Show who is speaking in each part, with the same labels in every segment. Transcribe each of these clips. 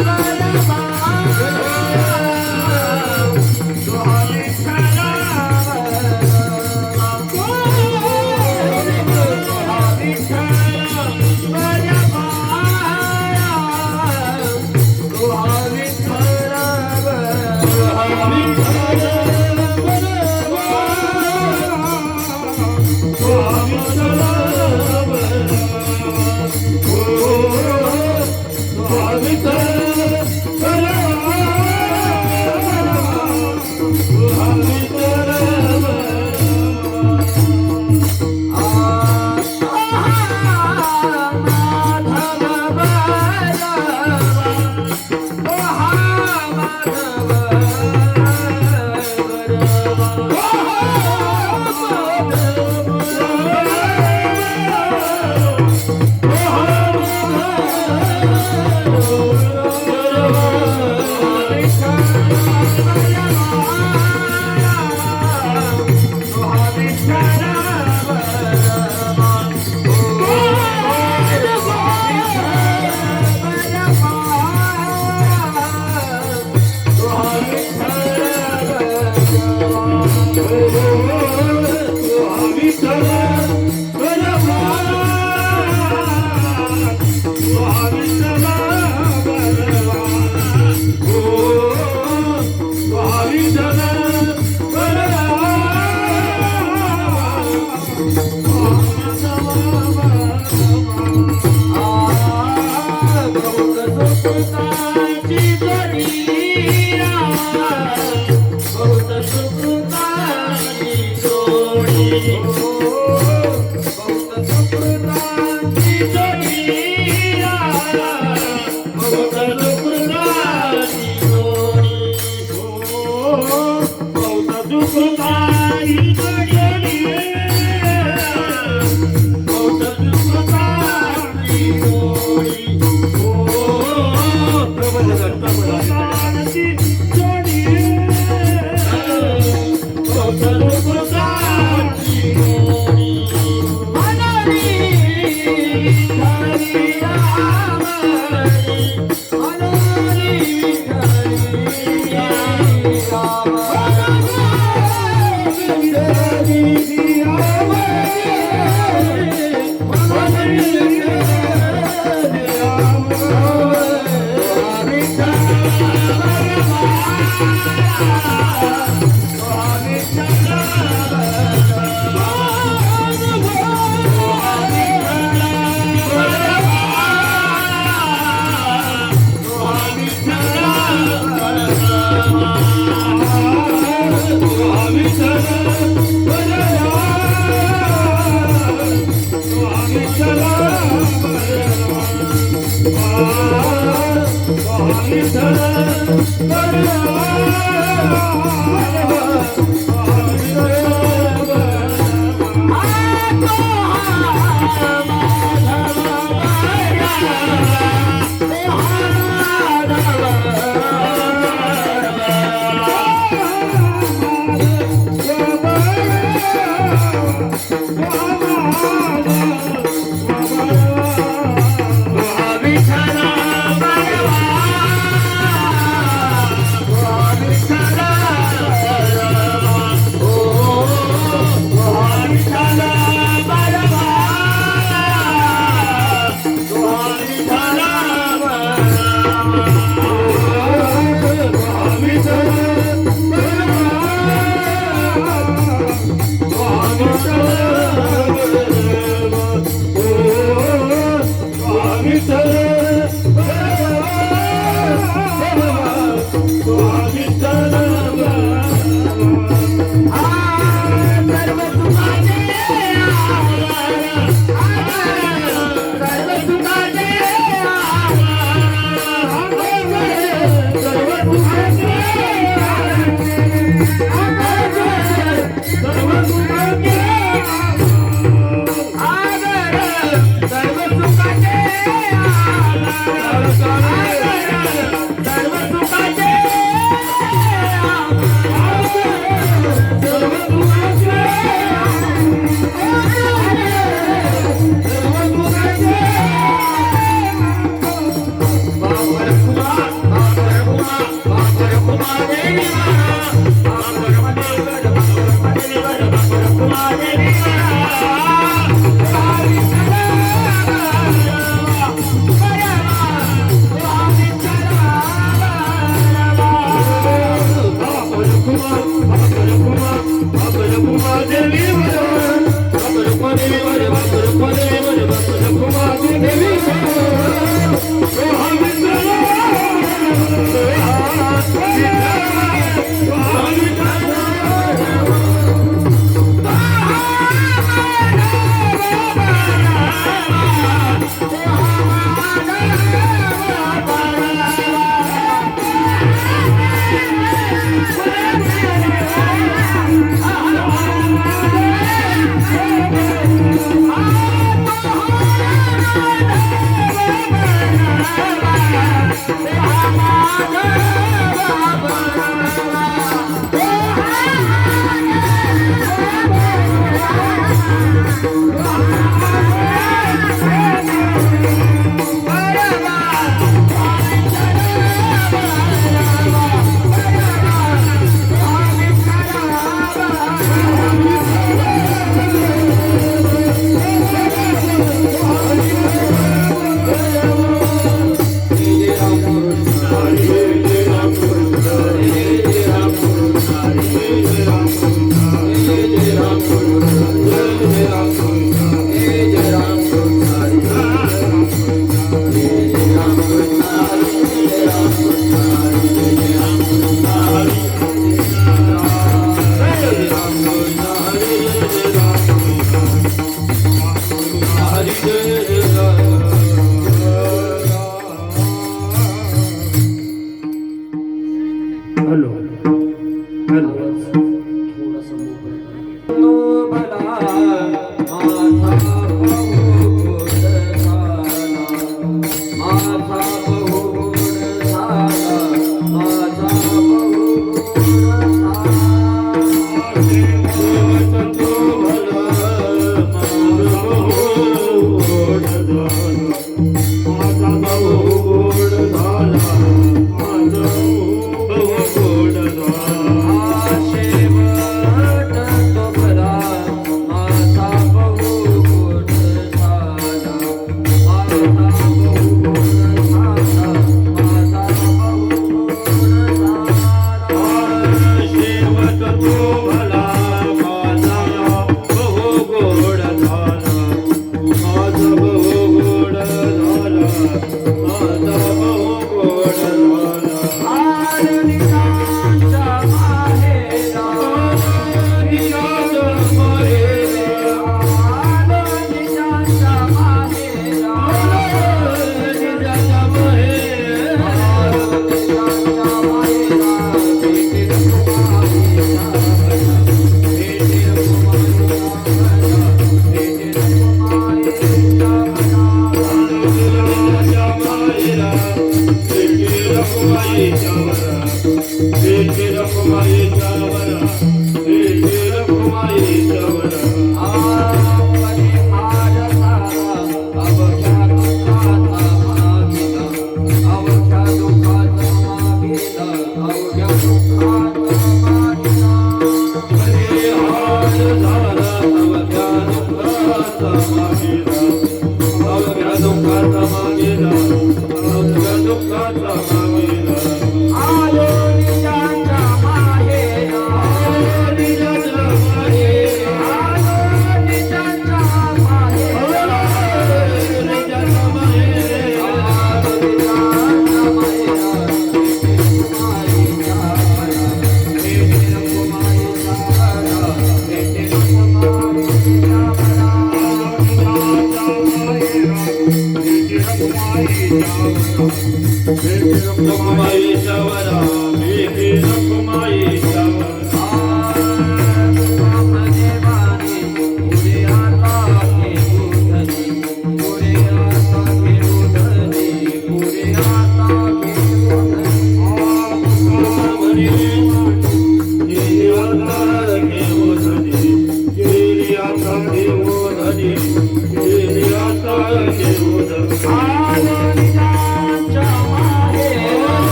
Speaker 1: Hare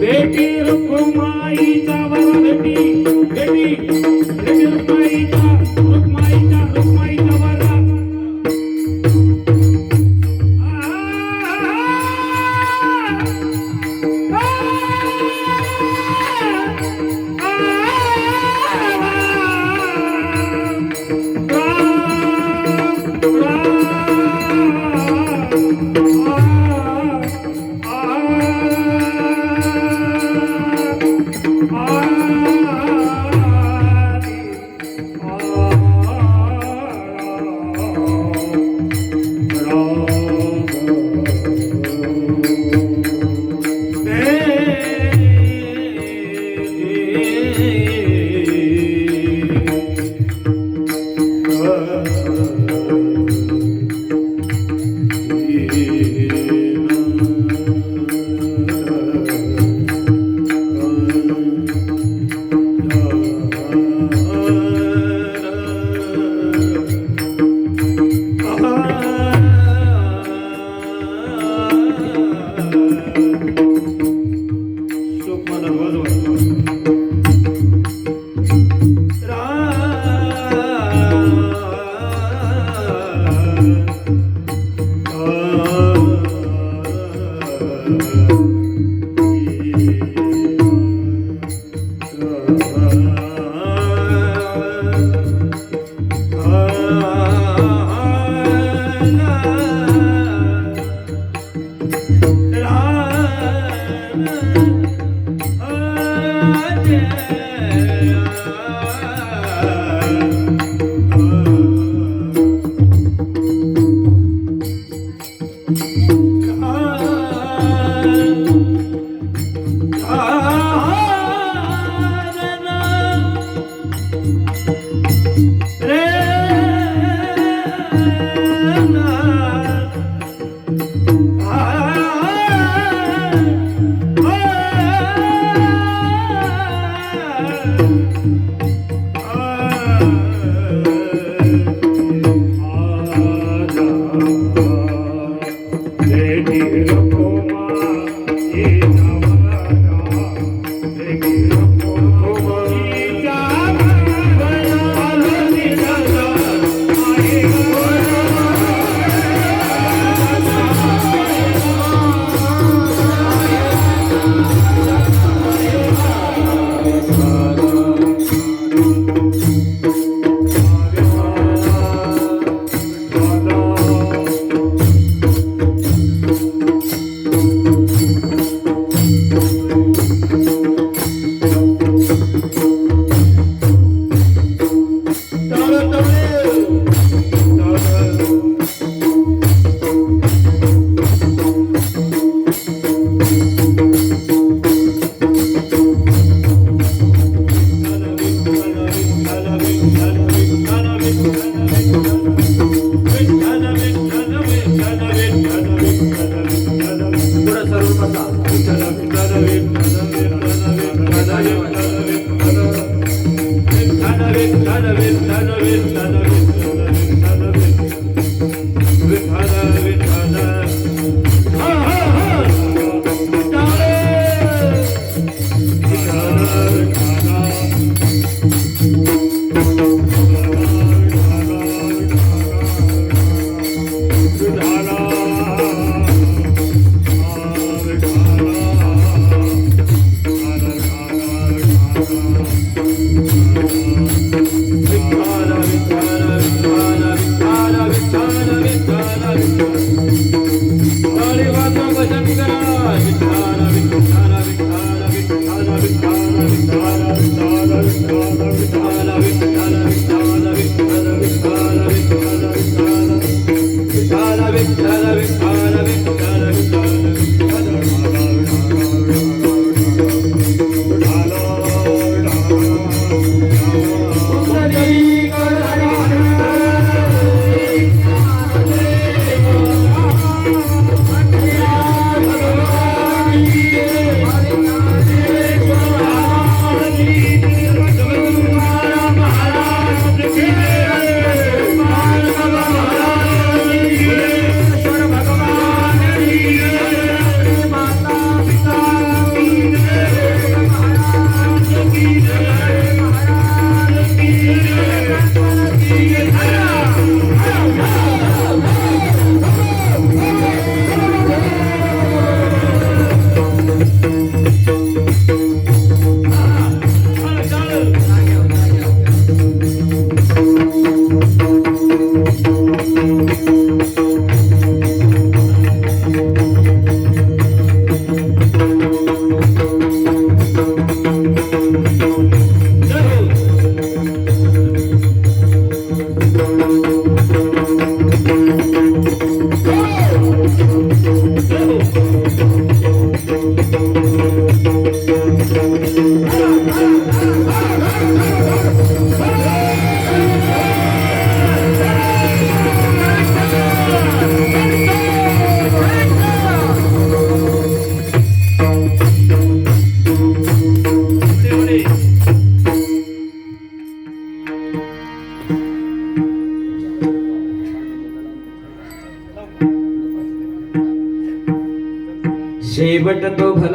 Speaker 1: बेटी रुक्माईचा वर बेटी रुक्माईचा वर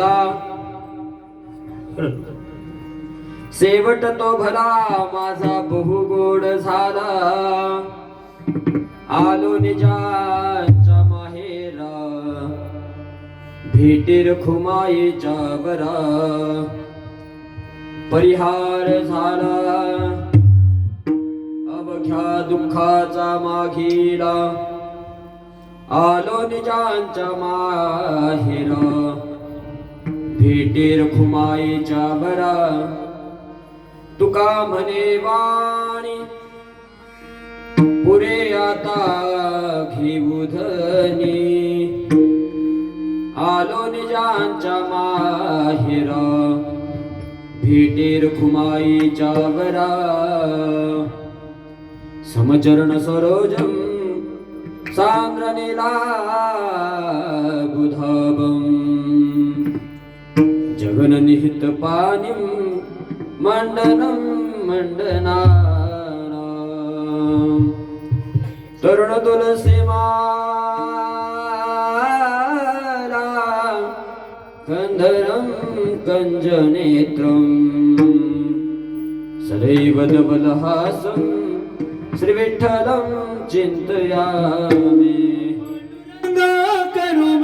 Speaker 2: झाला शेवट तो भला माझा बहु गोड झाला आलो निजाच्या माहेरा भेटीर खुमाईच्या बरा परिहार झाला अवघ्या दुःखाचा माघीला आलो निजांच्या माहेरा भेटीर खुमाईच्या बरा तुका म्हणे वाणी पुरे आता घेऊ धनी आलो निजांच्या माहेरा भेटीर खुमाईच्या बरा समचरण सरोजम सांद्रनीला बुधाबम जगननिहित पानिम मंडनं मंडनानां तरुण तुलसी माला कंधरं कंजनेत्रं सदैव धवलहासं श्रीविठ्ठलं चिन्तयामि करू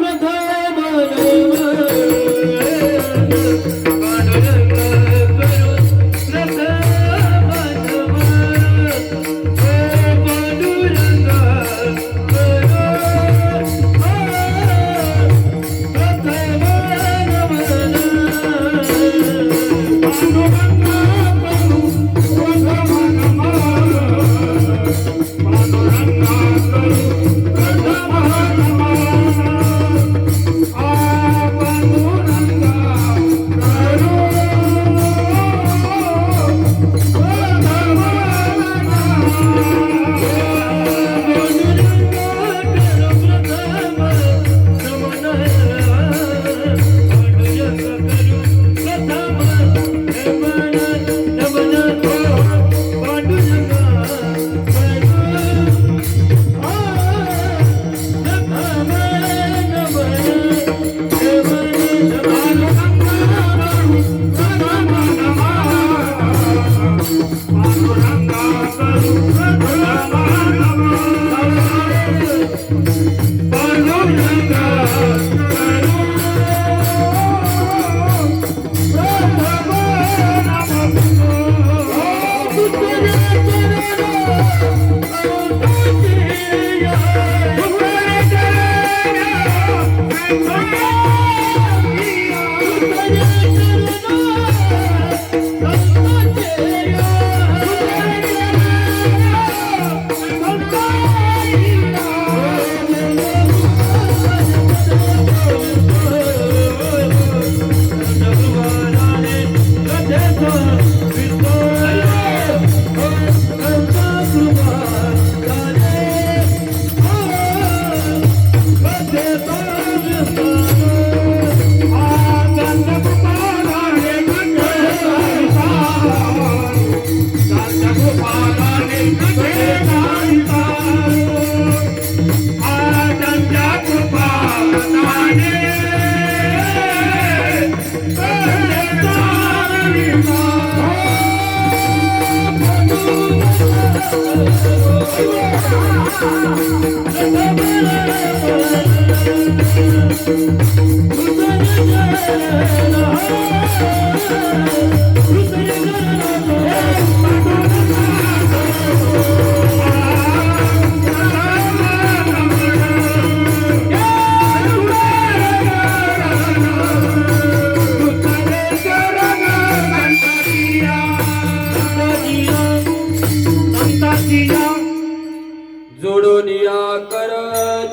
Speaker 2: जोडोनिया कर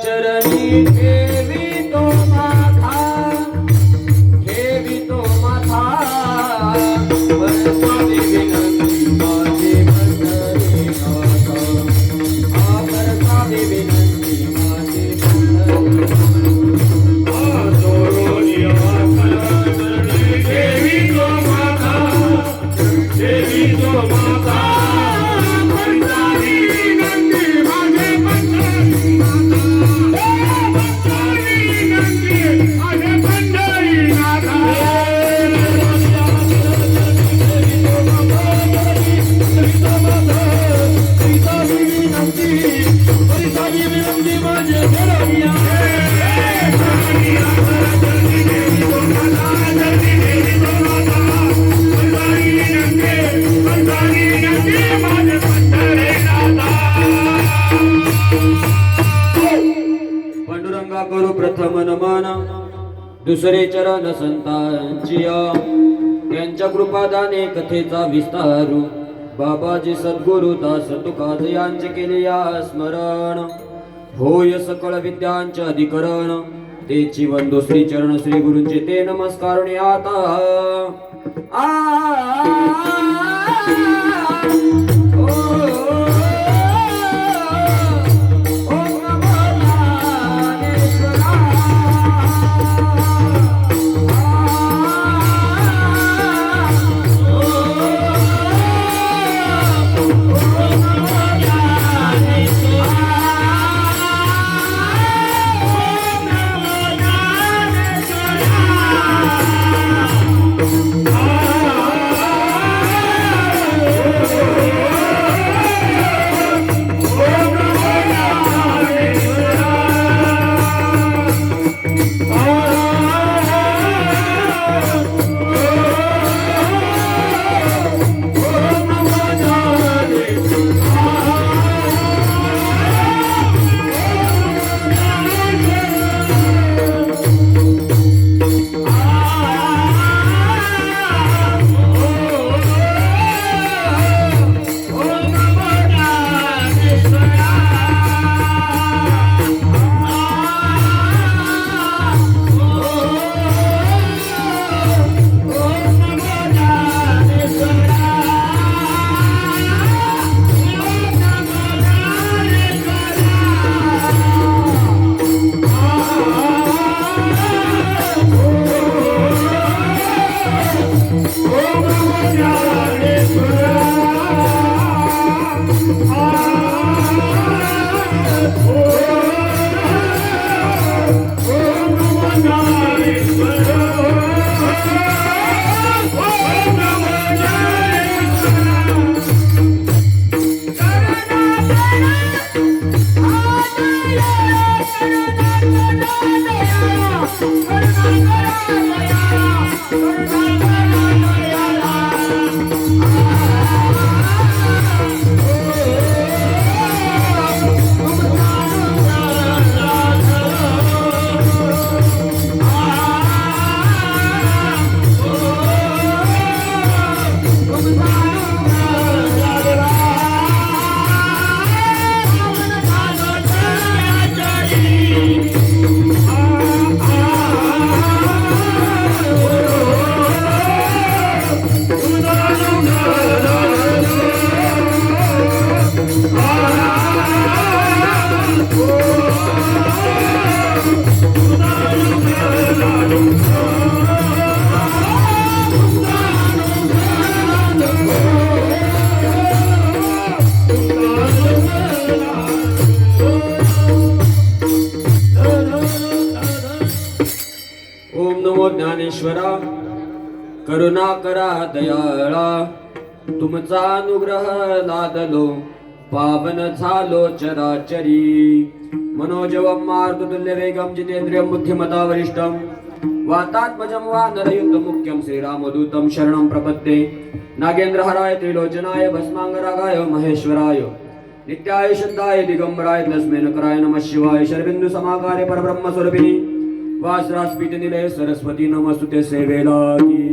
Speaker 2: चरणी ठेवी तो माथा दुसरे चरण संतांची त्यांच्या कृपादाने कथेचा विस्तारू बाबाजी सद्गुरु दास तुकाज यांचे केले या स्मरण होय सकळ विद्यांचे अधिकरण तेची वंदो श्री चरण श्री गुरूंचे ते नमस्कार आता ज्ञानेश्वरा करुणा करा दयाळा तुमचा अनुग्रह लादलो पावन झालो चराचरी मनोजवम मारुतुल्य वेगम जितेंद्रियम बुद्धिमता वरिष्ठम वातात्मजं वानरयुक्तं मुख्यं श्रीरामदूतं शरणं प्रपद्ये नागेन्द्रहराय त्रिलोचनाय भस्मांगरागाय महेश्वराय नित्याय शुद्धाय दिगंबराय तस्मै नकराय नमः शिवाय शरबिंदु समाकारे परब्रह्म स्वरूपिणी वासरास्पीठ निलय सरस्वती नमस्तुते सेवेला की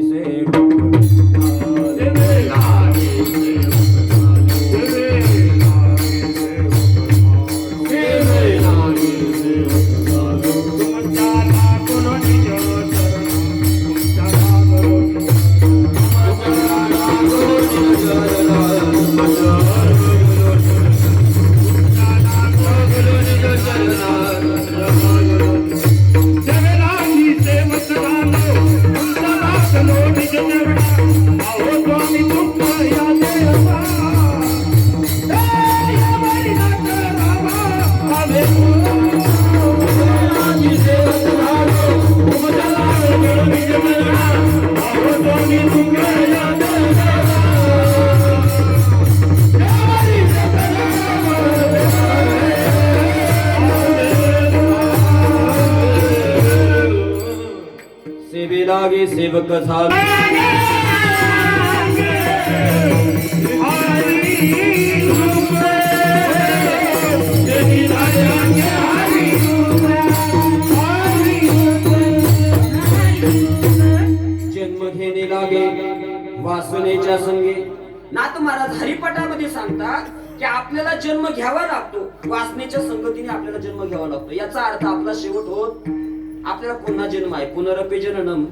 Speaker 2: सेवेलागे सेवक झालो जन्म घेणे लागे वासनेच्या संगे. नाथ महाराज हरिपाठामध्ये सांगतात की आपल्याला जन्म घ्यावा लागतो, वासनेच्या संगतीने आपल्याला जन्म घ्यावा लागतो. याचा अर्थ आपला शेवट होत आपल्याला पुन्हा जन्म आहे. पुनरपि जननम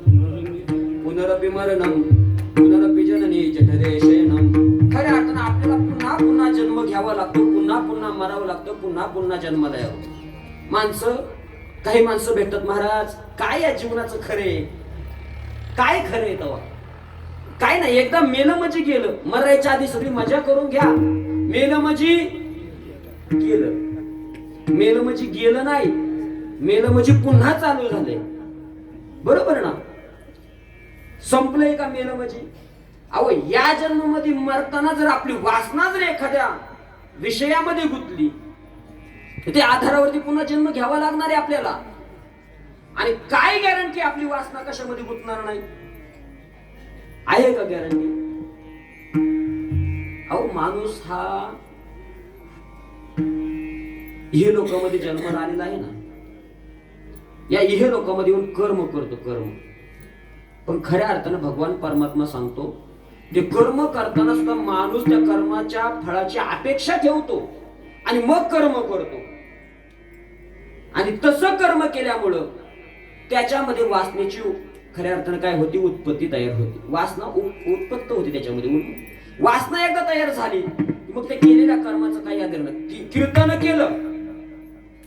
Speaker 2: पुनरपि मरणम पुनरपि जननी जठरे शयनम. खऱ्या अर्थानं आपल्याला पुन्हा पुन्हा जन्म घ्यावा लागतो, पुन्हा पुन्हा मरावं लागतं, पुन्हा पुन्हा जन्माला यावं. काही माणसं भेटतात, महाराज काय या जीवनाचं खरे, काय खरे तेव्हा काय नाही, एकदा मेलं म्हणजे गेलं. मरायच्या आधी सगळी मजा करून घ्या, मेलं म्हणजे गेलं. मेलं म्हणजे गेलं नाही, मेलं म्हणजे पुन्हा चालू झाले. बरोबर ना? संपलंय का मेलं म्हणजे? अहो या जन्मामध्ये मरताना जर आपली वासना जर एखाद्या विषयामध्ये गुंतली, त्या आधारावरती पुन्हा जन्म घ्यावा लागणार आहे आपल्याला. आणि काय गॅरंटी आपली वासना कशामध्ये गुंतणार नाही? आहे का गॅरंटी? अहो माणूस हा इह लोकांमध्ये जन्माला आलेला आहे ना, या इह लोकांमध्ये येऊन कर्म करतो, कर्म. पण खऱ्या अर्थानं भगवान परमात्मा सांगतो ते कर्म करताना सुद्धा माणूस त्या कर्माच्या फळाची अपेक्षा ठेवतो आणि मग कर्म करतो. आणि तसं कर्म केल्यामुळं त्याच्यामध्ये वासनेची खऱ्या अर्थानं काय होती, उत्पत्ती तयार होती. वासना उत्पत्त होती त्याच्यामध्ये. वासना एकदा तयार झाली मग ते केलेल्या कर्माचं काही आदर नाही. कीर्तन केलं,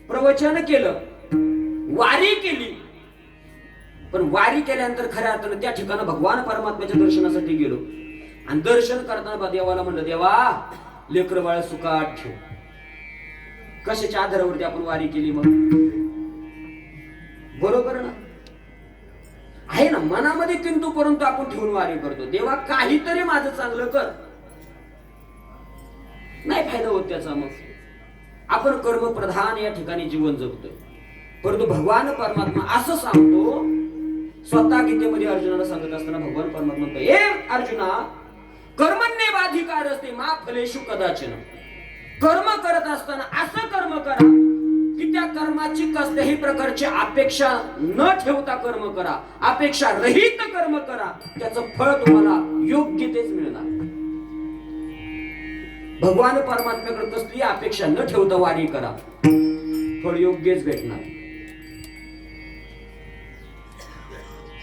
Speaker 2: प्रवचन केलं, वारी केली, पण वारी केल्यानंतर खऱ्या अर्थानं त्या ठिकाणी भगवान परमात्म्याच्या दर्शनासाठी गेलो आणि दर्शन करताना देवाला म्हणलं, देवा लेकर बाळ सुखात ठेव. कशाच्या आधारावरती आपण वारी केली मग? बरोबर ना? आहे ना, मनामध्ये किंतु परंतु आपण ठेवून वारी करतो. देवा काहीतरी माझं चांगलं कर. नाही फायदा होत त्याचा. मग आपण कर्म प्रधान या ठिकाणी जीवन जगतोय. परंतु भगवान परमात्मा असं सांगतो, स्वतः गीतेमध्ये अर्जुनाला सांगत असताना भगवान परमात्मा म्हणतो, हे अर्जुना, कर्मण्येवाधिकार असते मा फलेषु कदाचन. कर्म करत असताना असं कर्म करा की त्या कर्माची कसल्याही प्रकारची अपेक्षा न ठेवता कर्म करा, अपेक्षा रहित कर्म करा, त्याचं फळ तुम्हाला योग्य तेच मिळणार. भगवान परमात्म्याकडे कसली अपेक्षा न ठेवता वारी करा, फळ योग्यच भेटणार.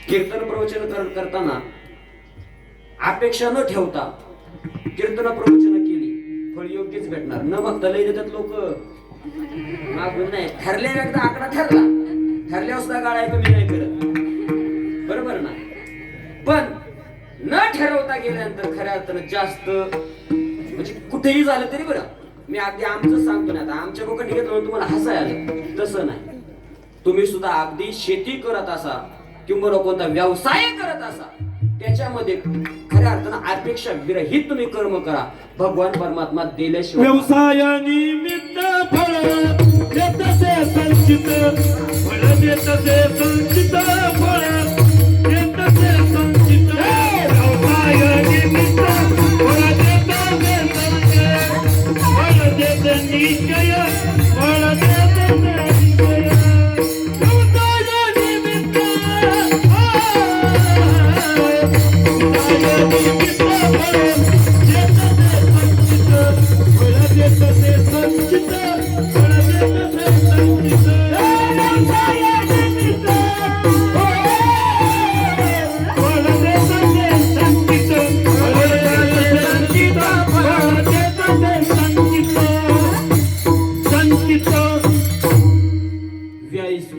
Speaker 2: कीर्तन प्रवचन करताना अपेक्षा न ठेवता कीर्तन प्रवचन केली, फळ योग्यच भेटणार. न बघता लय देतात लोक, मागून नाही. ठरलेला एकदा आकडा ठरल्यावर सुद्धा गाळा कमी नाही करत. बरोबर ना? पण न ठरवता गेल्यानंतर खऱ्या अर्थानं जास्त म्हणजे कुठेही झालं तरी बरं. मी अगदी आमचं सांगतो ना, आता आमच्या लोक निघत म्हणून तुम्हाला हसाय आलं, तसं नाही. तुम्ही सुद्धा अगदी शेती करत असा किंवा कोणता व्यवसाय करत असा, त्याच्यामध्ये खऱ्या अर्थानं अपेक्षा विरहित तुम्ही कर्म करा. भगवान परमात्मा दिल्याशिवाय
Speaker 1: व्यवसायानिमित्त फळ देतसे संचित, फळ देतसे संचित, फळ देतसे संचित. व्यवसायानिमित्त फळ देतसे संचित, फळ देते निश्चय, फळ देते निश्चय.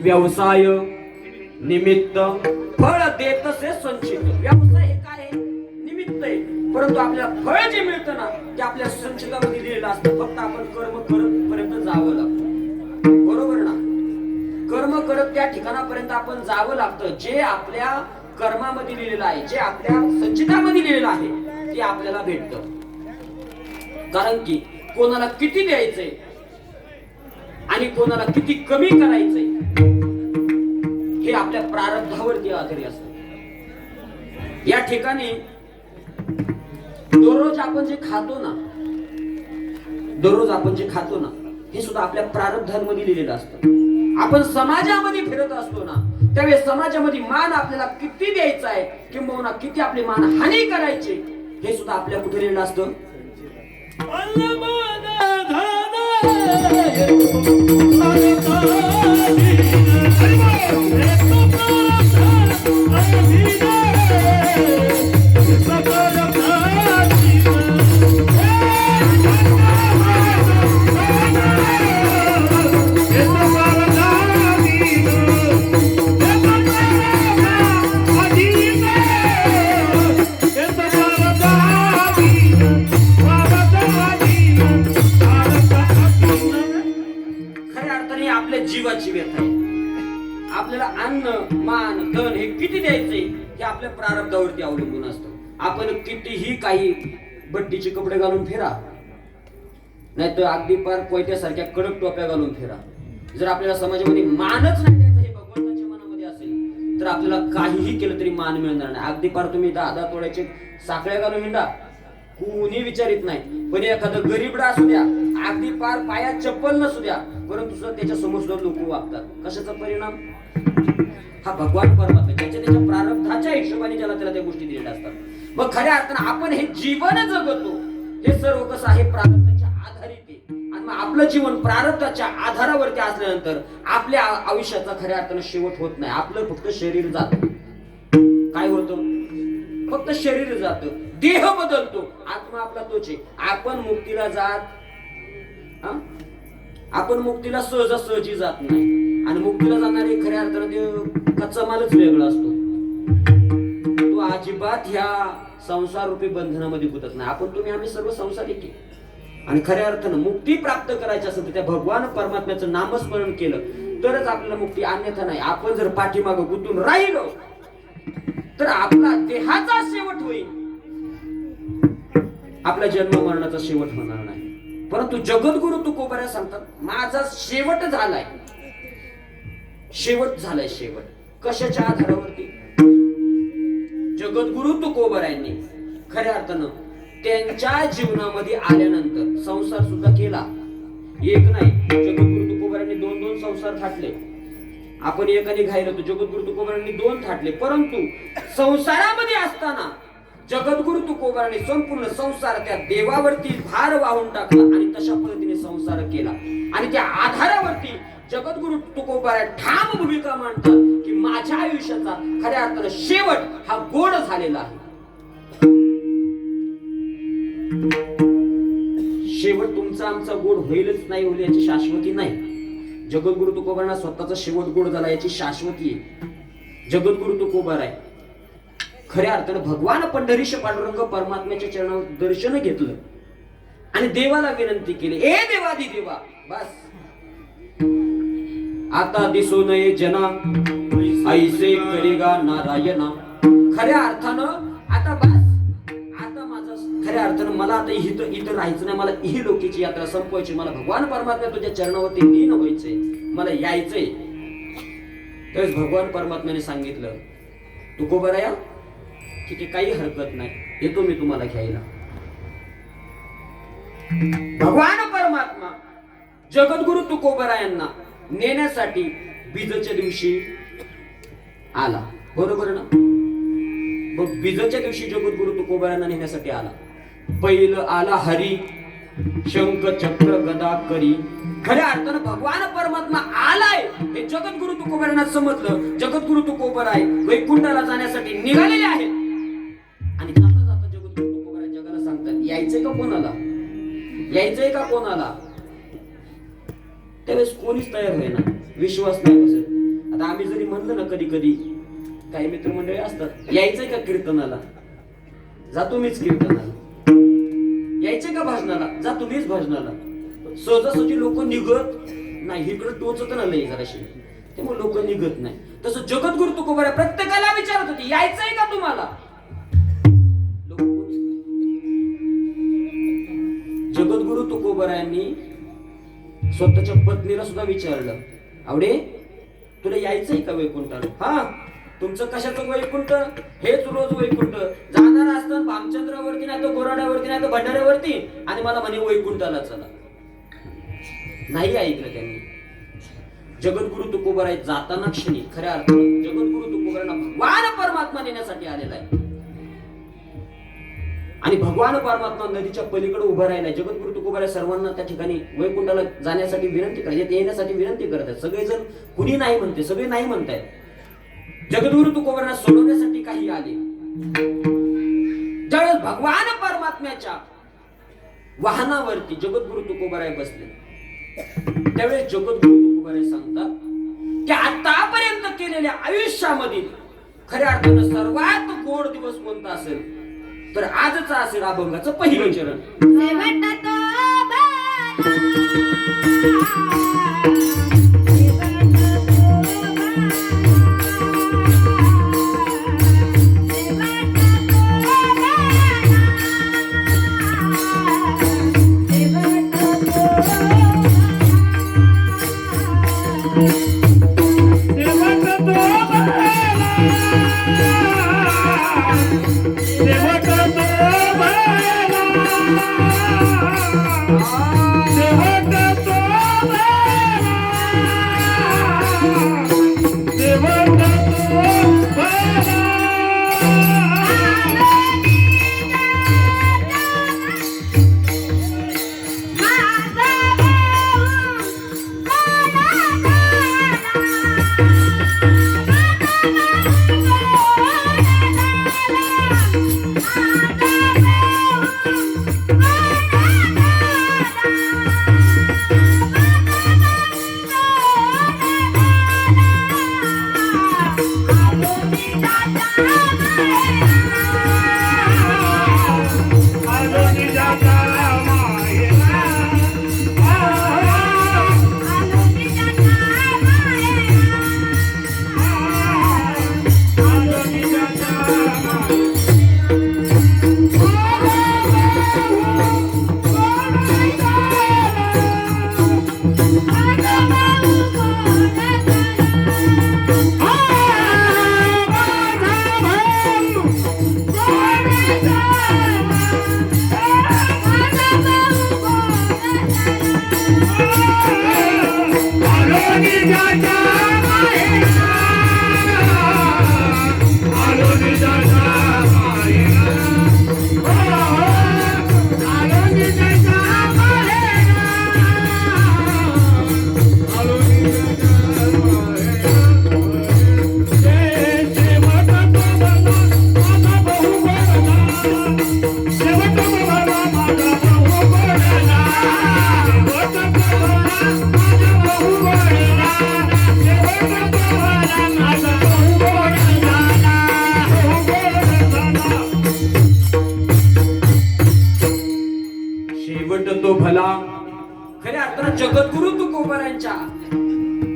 Speaker 2: व्यवसाय निमित्त फळ देतसे संचित. व्यवसाय हे काय आहे? निमित्त आहे. परंतु आपल्याला फळ जे मिळतं ना, ते आपल्या संचितामध्ये लिहिलेलं असतं. फक्त आपण कर्म करत पर्यंत जावं लागतं. बरोबर ना? कर्म करत त्या ठिकाणापर्यंत आपण जावं लागतं. जे आपल्या कर्मामध्ये लिहिलेलं आहे, जे आपल्या संचितामध्ये लिहिलेलं आहे, ते आपल्याला भेटतं. कारण की कोणाला किती द्यायचंय आणि कोणाला किती कमी करायचंय हे आपल्या प्रारब्धावरती आधारित असतं. या ठिकाणी दररोज आपण जे खातो ना, हे सुद्धा आपल्या प्रारब्धांमध्ये लिहिलेलं असतं. आपण समाजामध्ये फिरत असतो ना, त्यावेळेस समाजामध्ये मान आपल्याला किती द्यायचा आहे किंबहुना किती आपली मानहानी करायची हे सुद्धा आपल्या कुठे लिहिलं असतं. खऱ्या अर्थाने आपल्या जीवाची व्यथा आहे. आपल्याला अन्न मान धन हे किती द्यायचे हे आपल्या प्रारब्धावरती अवलंबून असतं. आपण कितीही काही बट्टीचे कपडे घालून फिरा, नाहीतर अगदी पार कोयत्यासारख्या कडक टोप्या घालून फिरा, जर आपल्याला समाजामध्ये मानच नाही द्यायचा हे भगवंताच्या मनामध्ये असेल तर आपल्याला काहीही केलं तरी मान मिळणार नाही. अगदी पार तुम्ही 10 तोड्याचे साखळ्या घालून हिंडा, कोणी विचारित नाही, पण एखादं गरीबडा असू द्या, अगदी पार पायात चप्पल नसू द्या, परंतु सुद्धा त्याच्या समोर सुद्धा लोक वागतात. कशाचा परिणाम? हा भगवान परमात्मा त्याच्या प्रारब्धाच्या हिशोबाने ज्याला त्याला त्या गोष्टी दिलेल्या असतात. मग खऱ्या अर्थानं आपण हे जीवन जगतो हे सर्व कसं आहे? प्रारब्धाच्या आधारित आहे. आणि मग आपलं जीवन प्रारब्धाच्या आधारावरती असल्यानंतर आपल्या आयुष्याचा खऱ्या अर्थानं शेवट होत नाही. आपलं फक्त शरीर जातं. काय होतं? फक्त शरीर जातं, देह बदलतो, आत्मा आपला तोच आहे. आपण मुक्तीला सहजासहजी जात नाही. आणि मुक्तीला जाणारे खऱ्या अर्थानं ते कच्चा मालच वेगळा असतो. तो अजिबात ह्या संसार रूपी बंधनामध्ये गुंतत नाही. तुम्ही आम्ही सर्व संसारिक आहे. आणि खऱ्या अर्थानं मुक्ती प्राप्त करायची असेल तर त्या भगवान परमात्म्याचं नामस्मरण केलं तरच आपल्याला मुक्ती, अन्यथा नाही. आपण जर पाठीमागं गुंतून राहिलो तर आपला देहाचा शेवट होईल, आपला जन्म मरणाचा शेवट होणार नाही. परंतु जगद्गुरु तुकोबऱ्या सांगतात माझा शेवट झालाय. शेवट कशाच्या आधारावरती? जगद्गुरु तुकोबऱ्यांनी खऱ्या अर्थानं त्यांच्या जीवनामध्ये आल्यानंतर संसार सुद्धा केला. एक नाही, जगद्गुरु तुकोबऱ्यांनी 2 संसार थाटले. आपण एकाने घायला तो जगद्गुरु तुकोबरांनी 2 थाटले. परंतु संसारामध्ये असताना जगद्गुरु तुकोबरांनी संपूर्ण संसार त्या देवावरती भार वाहून टाकला आणि तशा पद्धतीने संसार केला. आणि त्या आधारावरती जगद्गुरु तुकोबरा ठाम भूमिका मांडतात की माझ्या आयुष्याचा खऱ्या अर्थानं शेवट हा गोड झालेला आहे. शेवट तुमचा आमचा गोड होईलच नाही होईल याची शाश्वती नाही. जगद्गुरु तुकोबरांना स्वतःचा शेवट गोड झाला याची शाश्वती आहे. जगद्गुरु तुकोबर आहे खऱ्या अर्थानं भगवान पंढरीश पांडुरंग परमात्म्याच्या चरणावर दर्शन घेतलं आणि देवाला विनंती केली, ए देवादी देवा, बस आता दिसू नये जना ऐसे करेगा नारायणा. खऱ्या अर्थानं आता बस, आता माझा खऱ्या अर्थानं मला आता इथं राहायचं नाही. मला ही लोकीची यात्रा संपवायची. मला भगवान परमात्मा तुझ्या चरणावरती लीन व्हायचंय, मला यायचंय. त्यावेळेस भगवान परमात्म्याने सांगितलं तुकोबरा या, ठीक आहे, काही हरकत नाही, येतो मी तुम्हाला घ्यायला. भगवान परमात्मा जगद्गुरु तुकोबरा यांना नेण्यासाठी बीजच्या दिवशी आला. बरोबर ना? मग बीजच्या दिवशी जगद्गुरु तुकोबरांना नेण्यासाठी आला. पहिलं आला हरी, शंख चक्र गदा करी. खऱ्या अर्थानं भगवान परमात्मा आलाय हे जगद्गुरु तुकोबरांना समजलं. जगद्गुरु तुकोबर आहे वैकुंठाला जाण्यासाठी निघालेले आहेत. आणि जाता जाता जगद्गुरु तुकोबरा जगाला सांगतात यायचंय का कोणाला, यायचंय का कोणाला. त्यावेळेस कोणीच तयार होईना, विश्वास नाही बसत. आता आम्ही जरी म्हणलं ना कधी कधी काही मित्रमंडळी असतात यायचंय का कीर्तनाला, जातो मीच कीर्तनाला. यायचंय का भजनाला, जातो मीच भजनाला. सहजासहजी लोक निघत नाही, इकडे टोचत ना लई जराशी, त्यामुळे लोक निघत नाही. तसं जगद्गुरु तुकोबरा प्रत्येकाला विचारत होते यायचंय का तुम्हाला. जगद्गुरु तुकोबरा यांनी स्वतःच्या पत्नीला सुद्धा विचारलं, आवडे तुला यायचंय का वैकुंठाला. हा, तुमचं कशाचं वैकुंठ, हेच रोज वैकुंठ. जाणार असतात भामचंद्रावरती नाही तर गोराड्यावरती नाही तर भंडाऱ्यावरती आणि मला म्हणे वैकुंठाला चला. नाही ऐकलं त्यांनी. जगद्गुरु तुकोबराय जाताना क्षणी खऱ्या अर्थानं जगद्गुरु तुकोबरांना भगवान परमात्मा नेण्यासाठी आलेला आहे. आणि भगवान परमात्मा नदीच्या पलीकडे उभं राहिलाय. जगद्गुरु तुकोबराय सर्वांना त्या ठिकाणी वैकुंठाला जाण्यासाठी विनंती करत, येण्यासाठी विनंती करत आहेत. सगळेजण कुणी नाही म्हणते, सगळे नाही म्हणतायत. जगद्गुरु तुकोबरांना सोडवण्यासाठी काही आले. ज्यावेळेस भगवान परमात्म्याच्या वाहनावरती जगद्गुरु तुकोबराय बसले, त्यावेळेस जगद्गुरु तुकोबराय सांगतात की आतापर्यंत केलेल्या आयुष्यामधील खऱ्या अर्थानं सर्वात गोड दिवस कोणता असेल तर आजचा असेल अभंगाचं पहिलं चरण. खऱ्या अर्थानं जगद्गुरु तुकोबरायांच्या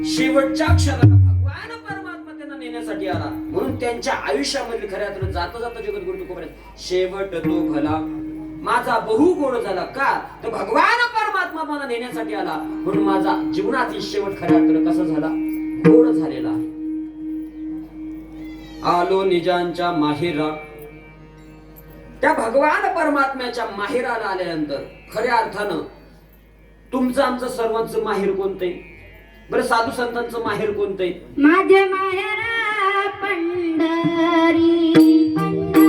Speaker 2: शेवटच्या क्षणाला भगवान परमात्मा त्यांना नेण्यासाठी आला. म्हणून त्यांच्या आयुष्यामध्ये खऱ्या अर्थानं जाता जाता जगद्गुरु तुकोबराय शेवट तो भला माझा बहु गोड झाला. का तर भगवान परमात्मा मला नेण्यासाठी आला म्हणून माझा जीवनातील शेवट खऱ्या अर्थानं कसा झाला, गोड झालेला आहे. आलो निजांच्या माहेरा. त्या भगवान परमात्म्याच्या माहेराला आल्यानंतर खऱ्या अर्थानं तुमचं आमचं सर्वांचं माहेर कोणतंय बरं? साधू संतांचं माहेर कोणतंय?
Speaker 3: माझे माहेर पंढरी पंढरी.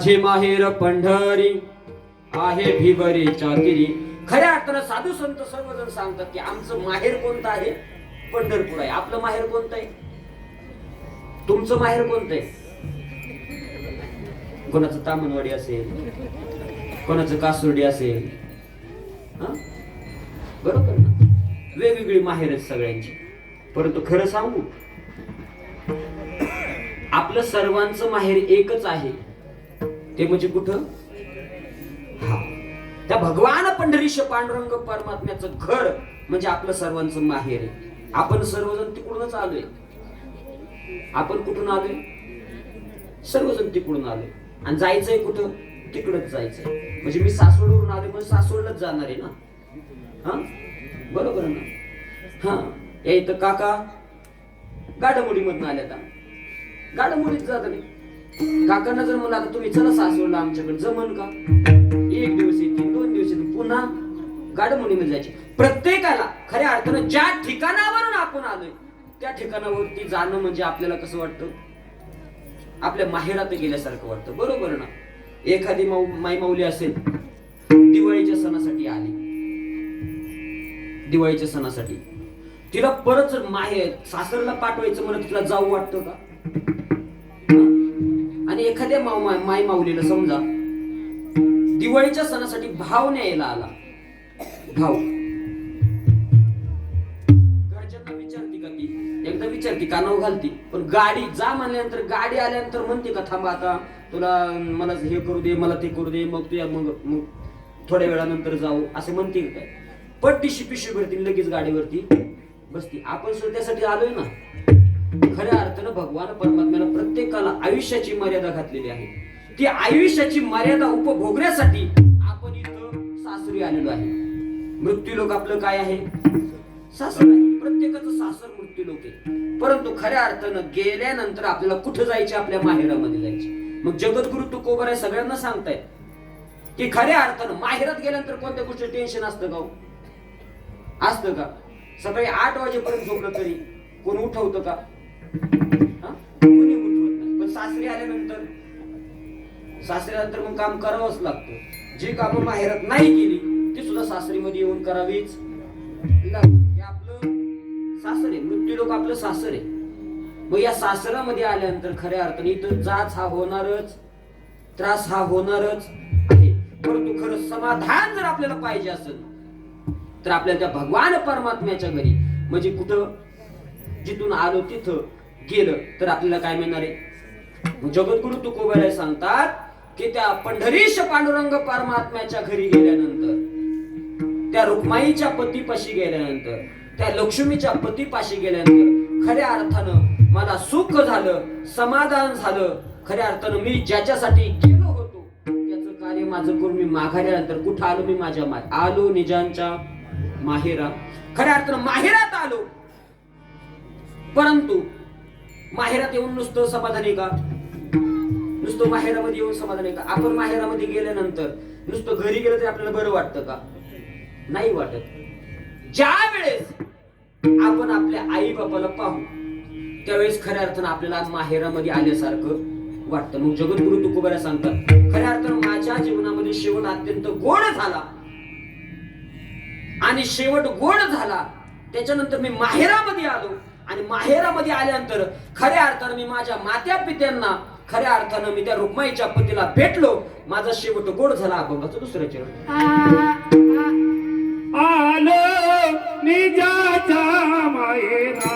Speaker 2: माझे माहेर पंढरी आहे भिवरे चाकिरी. खऱ्या अर्थानं साधू संत सर्वजण सांगतात की आमचं माहेर कोणतं आहे? पंढरपूर आहे. आपलं माहेर कोणतं आहे? तुमचं माहेर कोणतं आहे? कोणाचं तामणवाडी असेल, कोणाचं कासुर्डी असेल, बरोबर ना? वेगवेगळी माहेर आहेत सगळ्यांची. परंतु खरं सांगू, आपलं सर्वांचं माहेर एकच आहे. ते म्हणजे कुठं? हा, त्या भगवान पंढरीश पांडुरंग परमात्म्याचं घर म्हणजे आपलं सर्वांचं माहेर आहे. आपण सर्वजण तिकडूनच आलोय. आपण कुठून आलोय? सर्वजण तिकडून आलोय. आणि जायचंय कुठं? तिकडच जायचंय. म्हणजे मी सासवडवरून आलोय म्हणजे सासवडलाच जाणार आहे ना. हा, बरोबर ना? हा, या इथं काका गाडमुडी मधून आल्या आता. गाडमुडीत जात नाही. काकांना जर म्हणलं आता तुम्ही चला सासवडला आमच्याकडे, जमन का? 1 दिवस येतील, 2 दिवस येतील, पुन्हा गाडमुडीमध्ये जायचे. प्रत्येकाला खऱ्या अर्थानं ज्या ठिकाणावरून आपण आलोय त्या ठिकाणावरती जाणं म्हणजे आपल्याला कसं वाटतं? आपल्या माहेरात गेल्यासारखं वाटतं. बरोबर ना? एखादी माई माऊली असेल, दिवाळीच्या सणासाठी आली, दिवाळीच्या सणासाठी तिला परत जर माहेर सासरला पाठवायचं म्हणत तिला जाऊ वाटतं का? आणि एखाद्या माई माऊलीला समजा दिवाळीच्या सणासाठी भाव न्यायला आला, भाव घरच्यांना विचारती का? ती एकदा विचारती, कानावर घालती, पण गाडी जा म्हणल्यानंतर, गाडी आल्यानंतर म्हणते का थांबा आता तुला मला हे करू दे, मला ते करू दे, मग तू मग थोड्या वेळानंतर जाऊ असं म्हणते काय? पट्टीशी पिशवी भरती लगेच गाडीवरती बसती. आपण सुद्धा त्यासाठी आलोय ना. खऱ्या अर्थानं भगवान परमात्म्याला प्रत्येकाला आयुष्याची मर्यादा घातलेली आहे. ती आयुष्याची मर्यादा उपभोगण्यासाठी आपण इथं सासरी आलेलो आहे. मृत्यू लोक आपलं काय आहे? सासर आहे. प्रत्येकाचं सासर मृत्यू लोक आहे. परंतु खऱ्या अर्थानं गेल्यानंतर आपल्याला कुठं जायचे? आपल्या माहेरामध्ये जायचे. मग जगद्गुरु तुकोबराय सगळ्यांना सांगतायत की खऱ्या अर्थानं माहेरात गेल्यानंतर कोणत्या गोष्टी टेन्शन असतं का? असतं का? सकाळी 8 वाजेपर्यंत झोपलं तरी कोण उठवतं का? कोणी उठवत नाही. पण सासरी आल्यानंतर, सासऱ्यानंतर मग काम करावंच लागतं. जी कामं माहेरात नाही केली ती सुद्धा सासरीमध्ये येऊन करावीच लागतात. हे आपलं सासर आहे. मृत्यू लोक आपलं सासर आहे. मग या सासरामध्ये आल्यानंतर खऱ्या अर्थाने इथं जाच हा होणारच, त्रास हा होणारच आहे. परंतु खरं समाधान जर आपल्याला पाहिजे असेल तर आपल्याला त्या भगवान परमात्म्याच्या घरी म्हणजे कुठं? जिथून आलो तिथं गेलं तर आपल्याला काय मिळणार आहे? जगद्गुरु तुकोबराय सांगतात की त्या पंढरीश पांडुरंग परमात्म्याच्या घरी गेल्यानंतर, त्या रुक्माईच्या पतीपाशी गेल्यानंतर, त्या लक्ष्मीच्या पतीपाशी गेल्यानंतर खऱ्या अर्थानं मला सुख झालं, समाधान झालं. खऱ्या अर्थानं मी ज्याच्यासाठी गेलो होतो त्याचं कार्य माझं करून मी माघारी आल्यानंतर कुठं आलो? मी माझ्या आलो निजांच्या माहेरा. खऱ्या अर्थानं माहेरात आलो. परंतु माहेरात येऊन नुसतं समाधान आहे का? नुसतं माहेरामध्ये येऊन समाधान आहे का? आपण माहेरामध्ये गेल्यानंतर नुसतं घरी गेलं तरी आपल्याला बरं वाटतं का? नाही वाटत. ज्या वेळेस आपण आपल्या आई बापाला पाहू त्यावेळेस खऱ्या अर्थानं आपल्याला माहेरामध्ये आल्यासारखं वाटतं. मग जगद्गुरु तुकोबराय सांगतात खऱ्या अर्थानं माझ्या जीवनामध्ये शेवट अत्यंत गोड झाला. आणि शेवट गोड झाला त्याच्यानंतर मी माहेरामध्ये आलो. आणि माहेरामध्ये आल्यानंतर खऱ्या अर्थानं मी माझ्या मात्या पित्यांना, खऱ्या अर्थानं मी त्या रुक्माईच्या पतीला भेटलो. माझा शेवट गोड झाला. अभंगाचं दुसरं चरण.
Speaker 1: आलो निजाच्या माहेरा,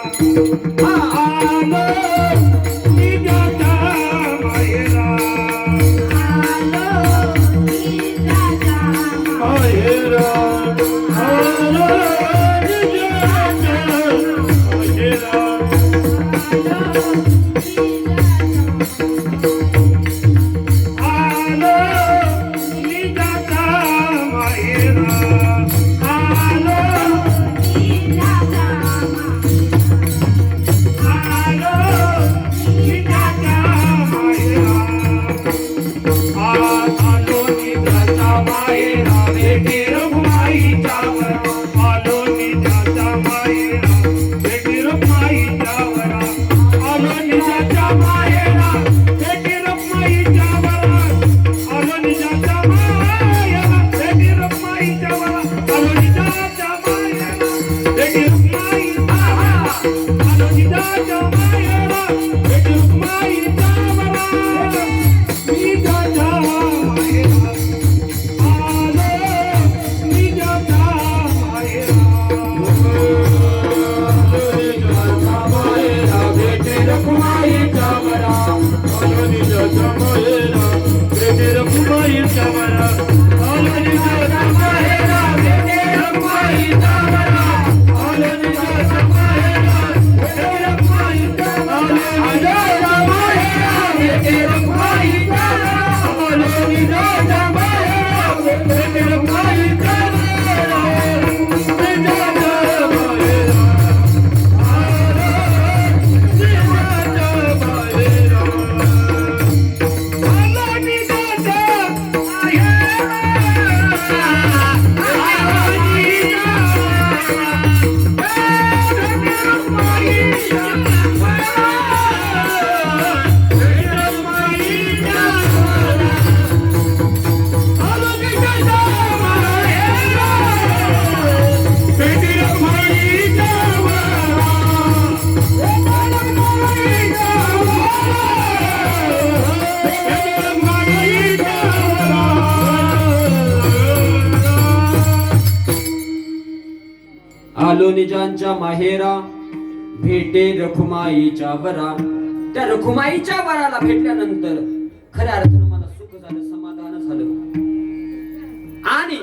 Speaker 1: आलो निजाच्या माहेरा,
Speaker 3: आलो निजाच्या
Speaker 1: माहेरा, आलो निजाच्या माहेरा.
Speaker 2: आलो निजांच्या माहेरा भेटे रखुमाईच्या वरा. त्या रखुमाईच्या वराला भेटल्यानंतर खऱ्या अर्थानं मला सुख झालं, समाधान झालं. आणि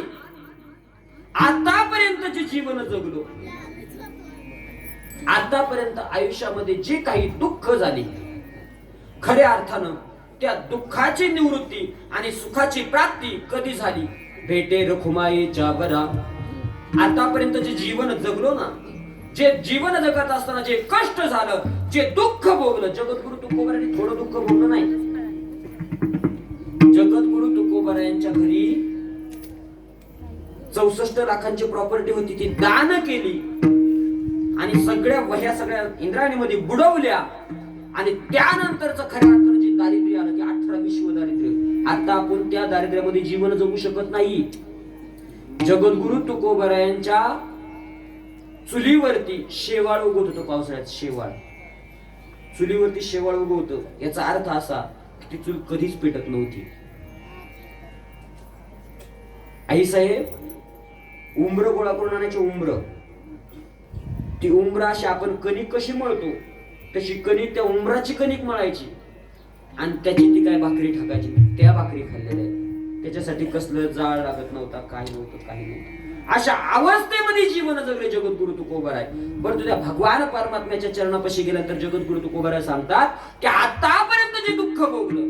Speaker 2: आतापर्यंत जे जीवन जगलो, आतापर्यंत आयुष्यामध्ये जे काही दुःख झाले, खऱ्या अर्थानं त्या दुःखाची निवृत्ती आणि सुखाची प्राप्ती कधी झाली? भेटे रखुमाईच्या वरा. आतापर्यंत जे जीवन जगलो ना, जे जीवन जगत असताना जे कष्ट झालं, जे दुःख भोगलं, जगद्गुरु तुकोबारायांनी थोडं दुःख भोगलं नाही. जगद्गुरु तुकोबारा यांच्या घरी 64 लाखांची प्रॉपर्टी होती, ती दान केली आणि सगळ्या वह्या सगळ्या इंद्रायणीमध्ये बुडवल्या. आणि त्यानंतरच खऱ्या अर्थानं जे दारिद्र्य आलं, ते 18 विश्व दारिद्र्य. आता आपण त्या दारिद्र्यामध्ये जीवन जगू शकत नाही. जगद्गुरु तुकोबारायांच्या चुलीवरती शेवाळ उगवत होतं पावसाळ्यात. शेवाळ, चुलीवरती शेवाळ उगवतं, याचा अर्थ असा की ती चूल कधीच पेटत नव्हती. आई साहेब उंबर गोळा करून आणायचे. उंबर, ती उंबरा अशी आपण कणिक कशी मळतो तशी कणिक, त्या उंबराची कणिक मळायची आणि त्याची ती काय भाकरी टाकायची. त्या भाकरी खाल्लेल्या आहेत. त्याच्यासाठी कसलं जाळ लागत नव्हता, काही नव्हतं, काही नव्हतं. अशा अवस्थेमध्ये जीवन जगले जगद्गुरु तुकोबाराय. परंतु त्या भगवान परमात्म्याच्या चरणापाशी गेल्यानंतर जगद्गुरु तुकोबाराय सांगतात की आतापर्यंत जे दुःख भोगलं,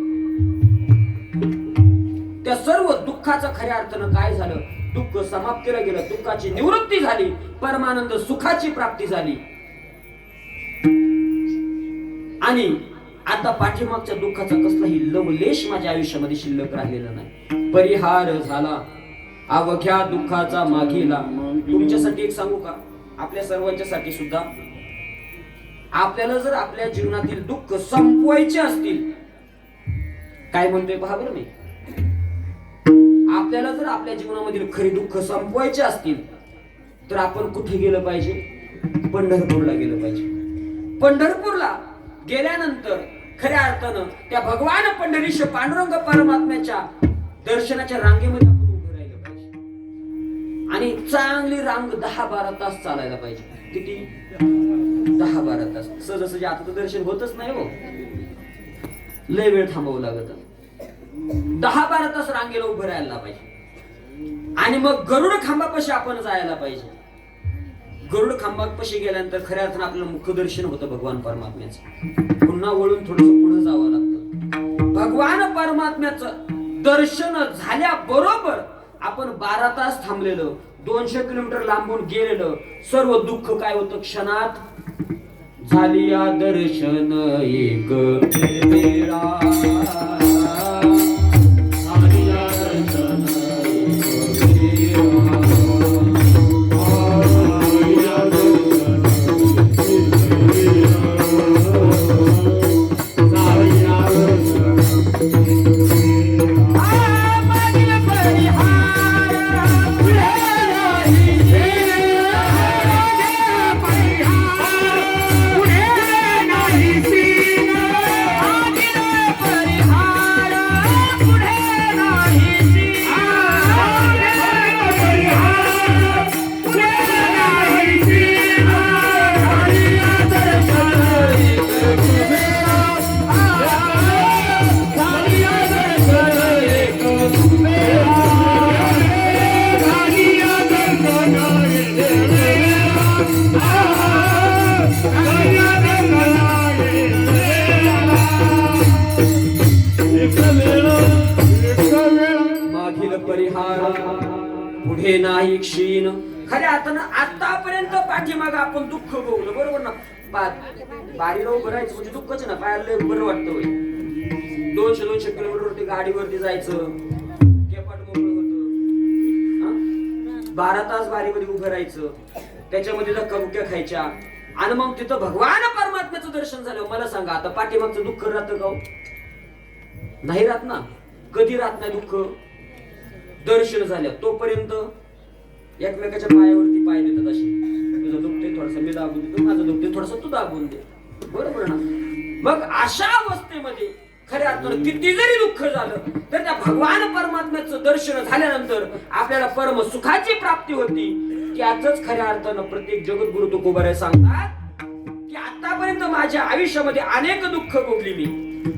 Speaker 2: त्या सर्व दुःखाचं खऱ्या अर्थानं काय झालं? दुःख समाप्त केलं गेलं, दुःखाची निवृत्ती झाली, परमानंद सुखाची प्राप्ती झाली. आणि आता पाठीमागच्या दुःखाचा कसलाही लवलेश माझ्या आयुष्यामध्ये शिल्लक राहिलेला नाही. परिहार झाला अवघ्या दुःखाचा मागीला. तुमच्यासाठी एक सांगू का? आपल्या सर्वांच्यासाठी सुद्धा, आपल्याला जर आपल्या जीवनातील दुःख संपवायचे असतील, काय म्हणतोय पहा बरं मी, आपल्याला जर आपल्या जीवनामधील खरी दुःख संपवायचे असतील तर आपण कुठे गेलं पाहिजे? पंढरपूरला गेलं पाहिजे. पंढरपूरला गेल्यानंतर खऱ्या अर्थानं त्या भगवान पंढरीश पांडुरंग परमात्म्याच्या दर्शनाच्या रांगेमध्ये आपण उभं राहिलं पाहिजे. आणि चांगली रांग 10-12 तास चालायला पाहिजे. किती? 10-12 तास. सहजासहजी आता तर दर्शन होतच नाही हो, लय वेळ थांबावं लागत. 10-12 तास रांगेला उभं राहायला पाहिजे. आणि मग गरुड खांबापाशी आपण जायला पाहिजे. गरुड खांबापाशी गेल्यानंतर खऱ्या अर्थानं आपल्याला मुखदर्शन होतं भगवान परमात्म्याचं. पुन्हा वळून थोडस पुढे जावं लागतं. भगवान परमात्म्याचं दर्शन झाल्याबरोबर आपण 12 तास थांबलेलं, 200 किलोमीटर लांबून गेलेलं सर्व दुःख काय होतं? क्षणात झाली या दर्शन एक वेळा. पुढे नाही क्षीण. खऱ्या अर्थानं आतापर्यंत पाठीमाग आपण दुःख भोगलं, बरोबर ना? बारीला उभं राहायचं म्हणजे दुःखच ना, पायाला बरं वाटतं. 200 किलोमीटर गाडीवरती जायचं, केपाट मोकळं होतं. 12 तास बारीमध्ये उभं राहायचं, त्याच्यामध्ये धक्काबुक्क्या खायच्या आणि मग तिथं भगवान परमात्म्याचं दर्शन झालं. मला सांगा, आता पाठीमागचं दुःख राहतं का? नाही राहत ना. कधी राहत नाही दुःख? दर्शन झालं तोपर्यंत एकमेकाच्या पायावरती पाय देतात. अशी तुझं दुखते थोडस मी दाबून देतो, माझं दुखते थोडस तू दाबून दे, बरोबर ना? मग अशा अवस्थेमध्ये खऱ्या अर्थानं किती जरी दुःख झालं तर त्या भगवान परमात्म्याचं दर्शन झाल्यानंतर आपल्याला परम सुखाची प्राप्ती होती. त्याच खऱ्या अर्थानं प्रत्येक जगद्गुरु तुकोबाराय सांगतात की आतापर्यंत माझ्या आयुष्यामध्ये अनेक दुःख भोगली मी,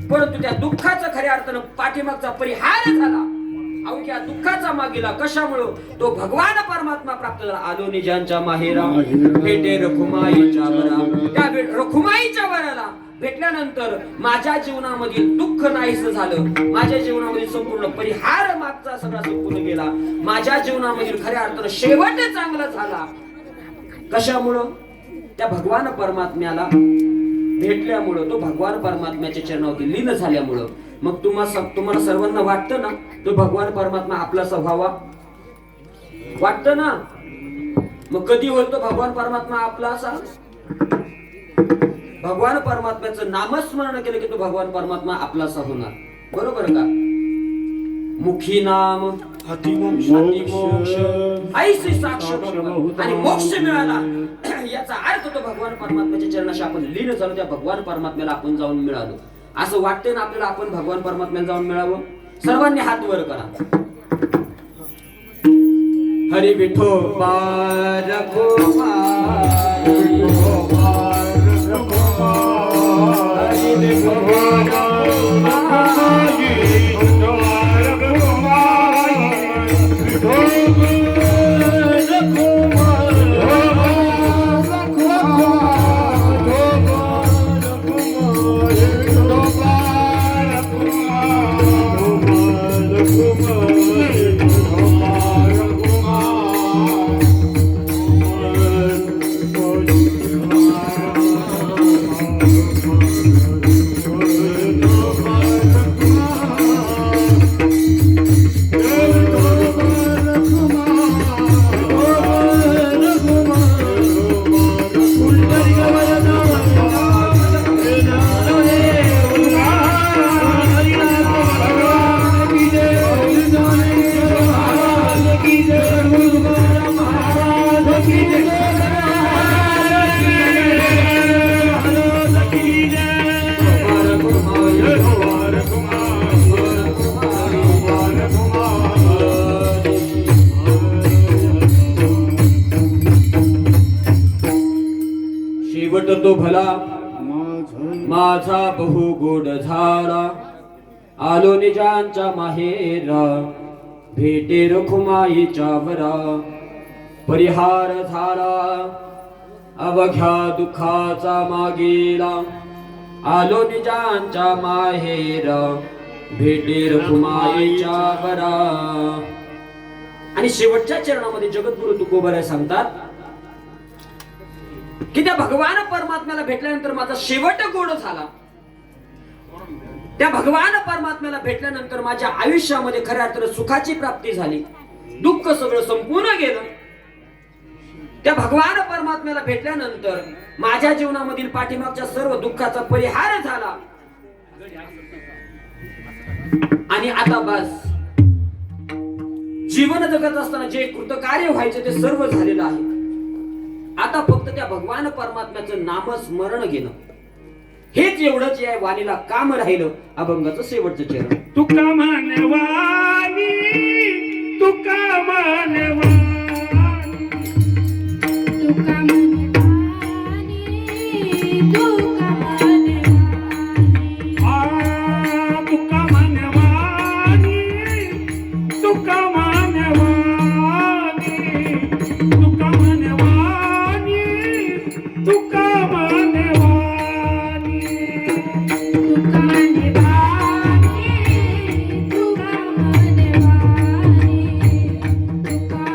Speaker 2: परंतु त्या दुःखाचा खऱ्या अर्थानं पाठीमागचा परिहार झाला. अवघ्या दुःखाचा मागेला कशामुळं? तो भगवान परमात्मा प्राप्त झाला. आलो निजांच्या माहेरा भेटे रखुमाईच्या वरा. त्या रखुमाईच्या वराला भेटल्यानंतर माझ्या जीवनामधील दुःख नाहीसं झालं. माझ्या जीवनामधील संपूर्ण परिहार मागचा सगळा संपूर्ण गेला. माझ्या जीवनामधील खऱ्या अर्थानं शेवट चांगला झाला. कशामुळं? त्या भगवान परमात्म्याला भेटल्यामुळं, तो भगवान परमात्म्याच्या चरणावरती लीन झाल्यामुळं. मग तुम्हाला सर्वांना वाटतं ना तो भगवान परमात्मा आपलासा व्हावा? वाटतं ना? मग कधी होतो भगवान परमात्मा आपला असा? भगवान परमात्म्याचं नामस्मरण केलं की तो भगवान परमात्मा आपलासा होणार. बरोबर का? मुखी नाम
Speaker 1: अतिमोक्ष
Speaker 2: ऐसी साक्ष आणि मोक्ष मिळाला. याचा अर्थ तो भगवान परमात्म्याच्या चरणाशी आपण लीन झालो, त्या भगवान परमात्म्याला आपण जाऊन मिळालो. असं वाटतंय ना आपल्याला आपण भगवान परमात्म्याला जाऊन मिळावं? सर्वांनी हात वर करा. हरी विठोबा रखुमाई, हरी विठोबा शेवट तो भला माझा बहु गोड झाला. आलो निजांच्या माहेरा भेटे रखुमाईच्या वरा. परिहार झाला अवघ्या दुःखाचा मागेला. आलो निजांच्या माहेरा भेटे रखुमाईच्या वरा. आणि शेवटच्या चरणामध्ये जगद्गुरु तुकोबाराय सांगतात की त्या भगवान परमात्म्याला भेटल्यानंतर माझा शेवट गोड झाला. त्या भगवान परमात्म्याला भेटल्यानंतर माझ्या आयुष्यामध्ये खऱ्या अर्थानं सुखाची प्राप्ती झाली. दुःख सगळं संपून गेलं. त्या भगवान परमात्म्याला भेटल्यानंतर माझ्या जीवनामधील पाठीमागच्या सर्व दुःखाचा परिहार झाला. आणि आता बस जीवन जगत असताना जे कृतकार्य व्हायचे ते सर्व झालेलं आहे. आता फक्त त्या भगवान परमात्म्याचं नामस्मरण घेणं हेच एवढंच या वाणीला काम राहिलं. अभंगाचं शेवटचं चरण.
Speaker 1: तुका मानवानी, तुका मानवानी,
Speaker 3: तुका मनवानी, तुका मनवानी.
Speaker 1: तुका मानवानी, तुका मानवानी, तुका मानवानी, तुका मानवानी.
Speaker 3: तुका मनवानी, तुका मनवानी, तुका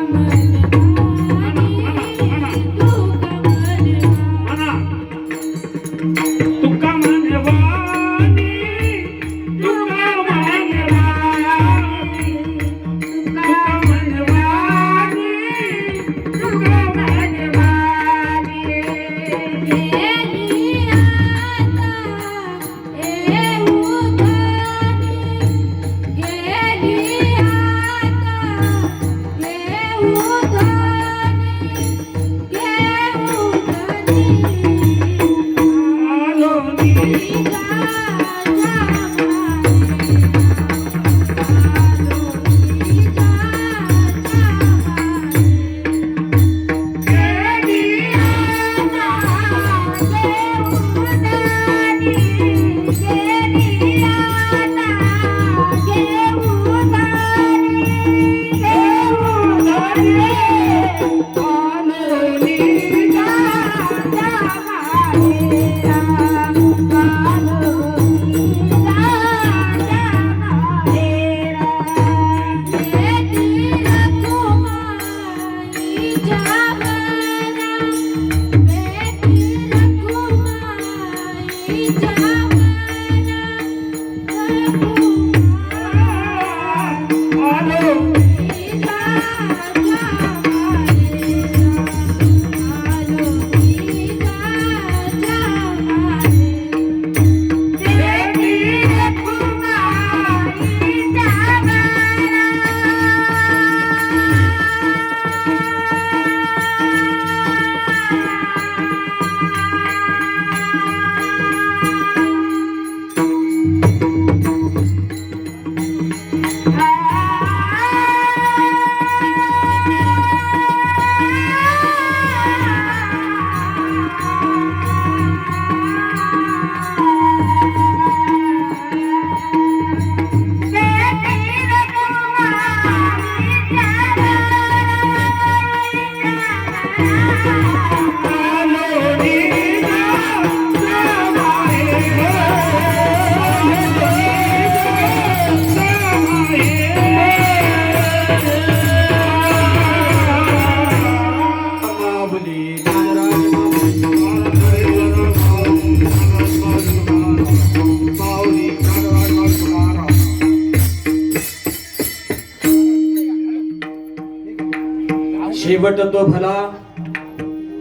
Speaker 2: शेवट तो भला